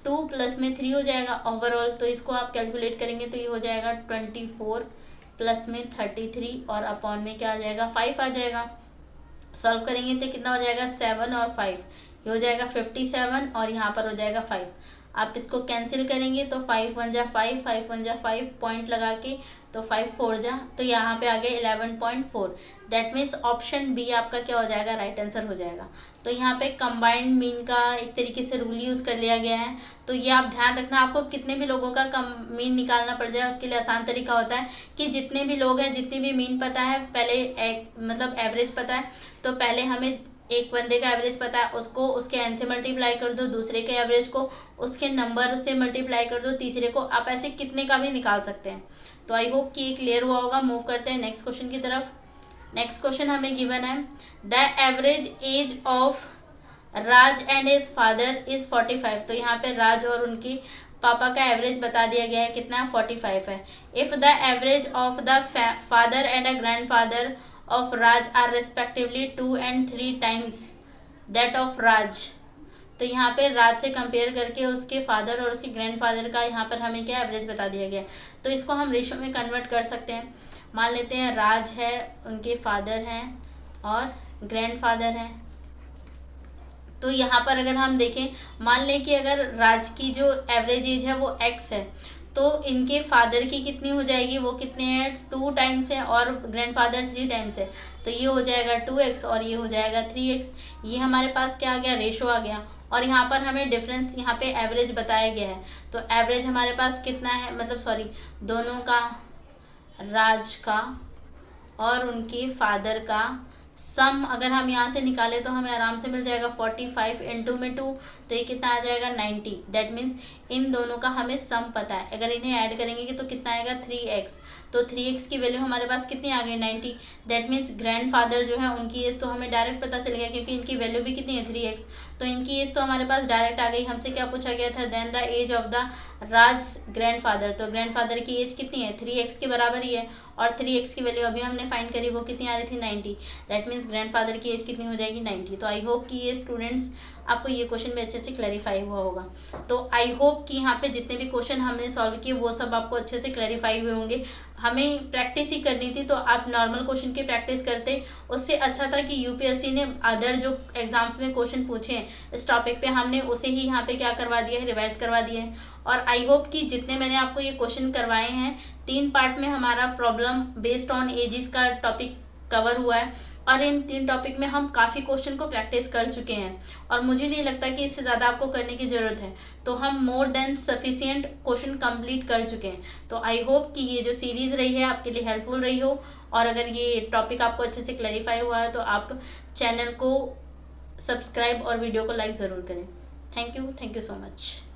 2 प्लस में 3 हो जाएगा ओवरऑल। तो इसको आप कैलकुलेट करेंगे तो ये हो जाएगा 24 प्लस में 33 और अपॉन में क्या आ जाएगा 5 आ जाएगा। सॉल्व करेंगे तो कितना हो जाएगा 7 और 5, ये हो जाएगा 57 और यहाँ पर हो जाएगा 5। आप इसको कैंसिल करेंगे तो 5 1 जा 5, 5 1 जा 5, पॉइंट लगा के तो 5 4 जा, तो यहाँ पे आ गया 11.4। दैट मीन्स ऑप्शन बी आपका क्या हो जाएगा, राइट आंसर हो जाएगा। तो यहाँ पे कंबाइंड मीन का एक तरीके से रूल यूज़ कर लिया गया है। तो ये आप ध्यान रखना, आपको कितने भी लोगों का मीन निकालना पड़ जाए उसके लिए आसान तरीका होता है कि जितने भी लोग हैं, जितनी भी मीन पता है, पहले मतलब एवरेज पता है, तो पहले हमें एक बंदे का एवरेज पता है, उसको उसके एन से मल्टीप्लाई कर दो, दूसरे के एवरेज को उसके नंबर से मल्टीप्लाई कर दो, तीसरे को, आप ऐसे कितने का भी निकाल सकते हैं। तो आई होप कि ये क्लियर हुआ होगा। मूव करते हैं नेक्स्ट क्वेश्चन की तरफ। नेक्स्ट क्वेश्चन हमें गिवन है the average age of Raj and his father is 45। तो यहाँ पे राज और उनके पापा का एवरेज बता दिया गया है, कितना 45 है। If the average of the father and a grand father of Raj are respectively 2 and 3 times that of Raj। तो यहाँ पे राज से कंपेयर करके उसके फादर और उसके ग्रैंडफादर का यहाँ पर हमें क्या एवरेज बता दिया गया है। तो इसको हम रेशो में कन्वर्ट कर सकते हैं। मान लेते हैं राज है, उनके फादर हैं और ग्रैंडफादर हैं। तो यहाँ पर अगर हम देखें, मान लें कि अगर राज की जो एवरेज एज है वो x है, तो इनके फादर की कितनी हो जाएगी, वो कितने हैं 2 टाइम्स है और ग्रैंडफादर 3 टाइम्स है, तो ये हो जाएगा 2x और ये हो जाएगा 3x। ये हमारे पास क्या आ गया, रेशो आ गया। और यहाँ पर हमें डिफरेंस, यहाँ पे एवरेज बताया गया है, तो एवरेज हमारे पास कितना है, मतलब सॉरी दोनों का, राज का और उनके फादर का सम अगर हम यहाँ से निकालें तो हमें आराम से मिल जाएगा 45 इंटू में 2, तो ये कितना आ जाएगा 90। दैट मीन्स इन दोनों का हमें सम पता है, अगर इन्हें ऐड करेंगे तो कितना आएगा 3x। तो 3x की वैल्यू हमारे पास कितनी आ गई 90। दैट मीन्स ग्रैंडफादर जो है उनकी एज तो हमें डायरेक्ट पता चल गया, क्योंकि इनकी वैल्यू भी कितनी है 3x, तो इनकी एज तो हमारे पास डायरेक्ट आ गई। हमसे क्या पूछा गया था, then the age of the Raj grandfather, तो ग्रैंडफादर की एज कितनी है 3x के बराबर ही है, और 3x की वैल्यू अभी हमने फाइंड करी, वो कितनी आ रही थी 90। दैट मीन्स ग्रैंडफादर की एज कितनी हो जाएगी 90। तो आई होप कि ये स्टूडेंट्स आपको ये क्वेश्चन भी अच्छे से क्लैरिफाई हुआ होगा। तो आई होप कि यहाँ पे जितने भी क्वेश्चन हमने सॉल्व किए वो सब आपको अच्छे से क्लैरिफाई हुए होंगे। हमें प्रैक्टिस ही करनी थी, तो आप नॉर्मल क्वेश्चन की प्रैक्टिस करते, उससे अच्छा था कि यूपीएससी ने अदर जो एग्जाम्स में क्वेश्चन पूछे हैं इस टॉपिक पे, हमने उसे ही यहाँ पे क्या करवा दिया है, रिवाइज करवा दिया है। और आई होप कि जितने मैंने आपको ये क्वेश्चन करवाए हैं, 3 पार्ट में हमारा प्रॉब्लम बेस्ड ऑन एजिस का टॉपिक कवर हुआ है, और इन 3 टॉपिक में हम काफ़ी क्वेश्चन को प्रैक्टिस कर चुके हैं, और मुझे नहीं लगता कि इससे ज़्यादा आपको करने की ज़रूरत है। तो हम more than sufficient question complete कर चुके हैं। तो आई होप कि ये जो सीरीज़ रही है आपके लिए हेल्पफुल रही हो, और अगर ये टॉपिक आपको अच्छे से क्लैरिफाई हुआ है तो आप चैनल को सब्सक्राइब और वीडियो को लाइक ज़रूर करें। Thank you so much.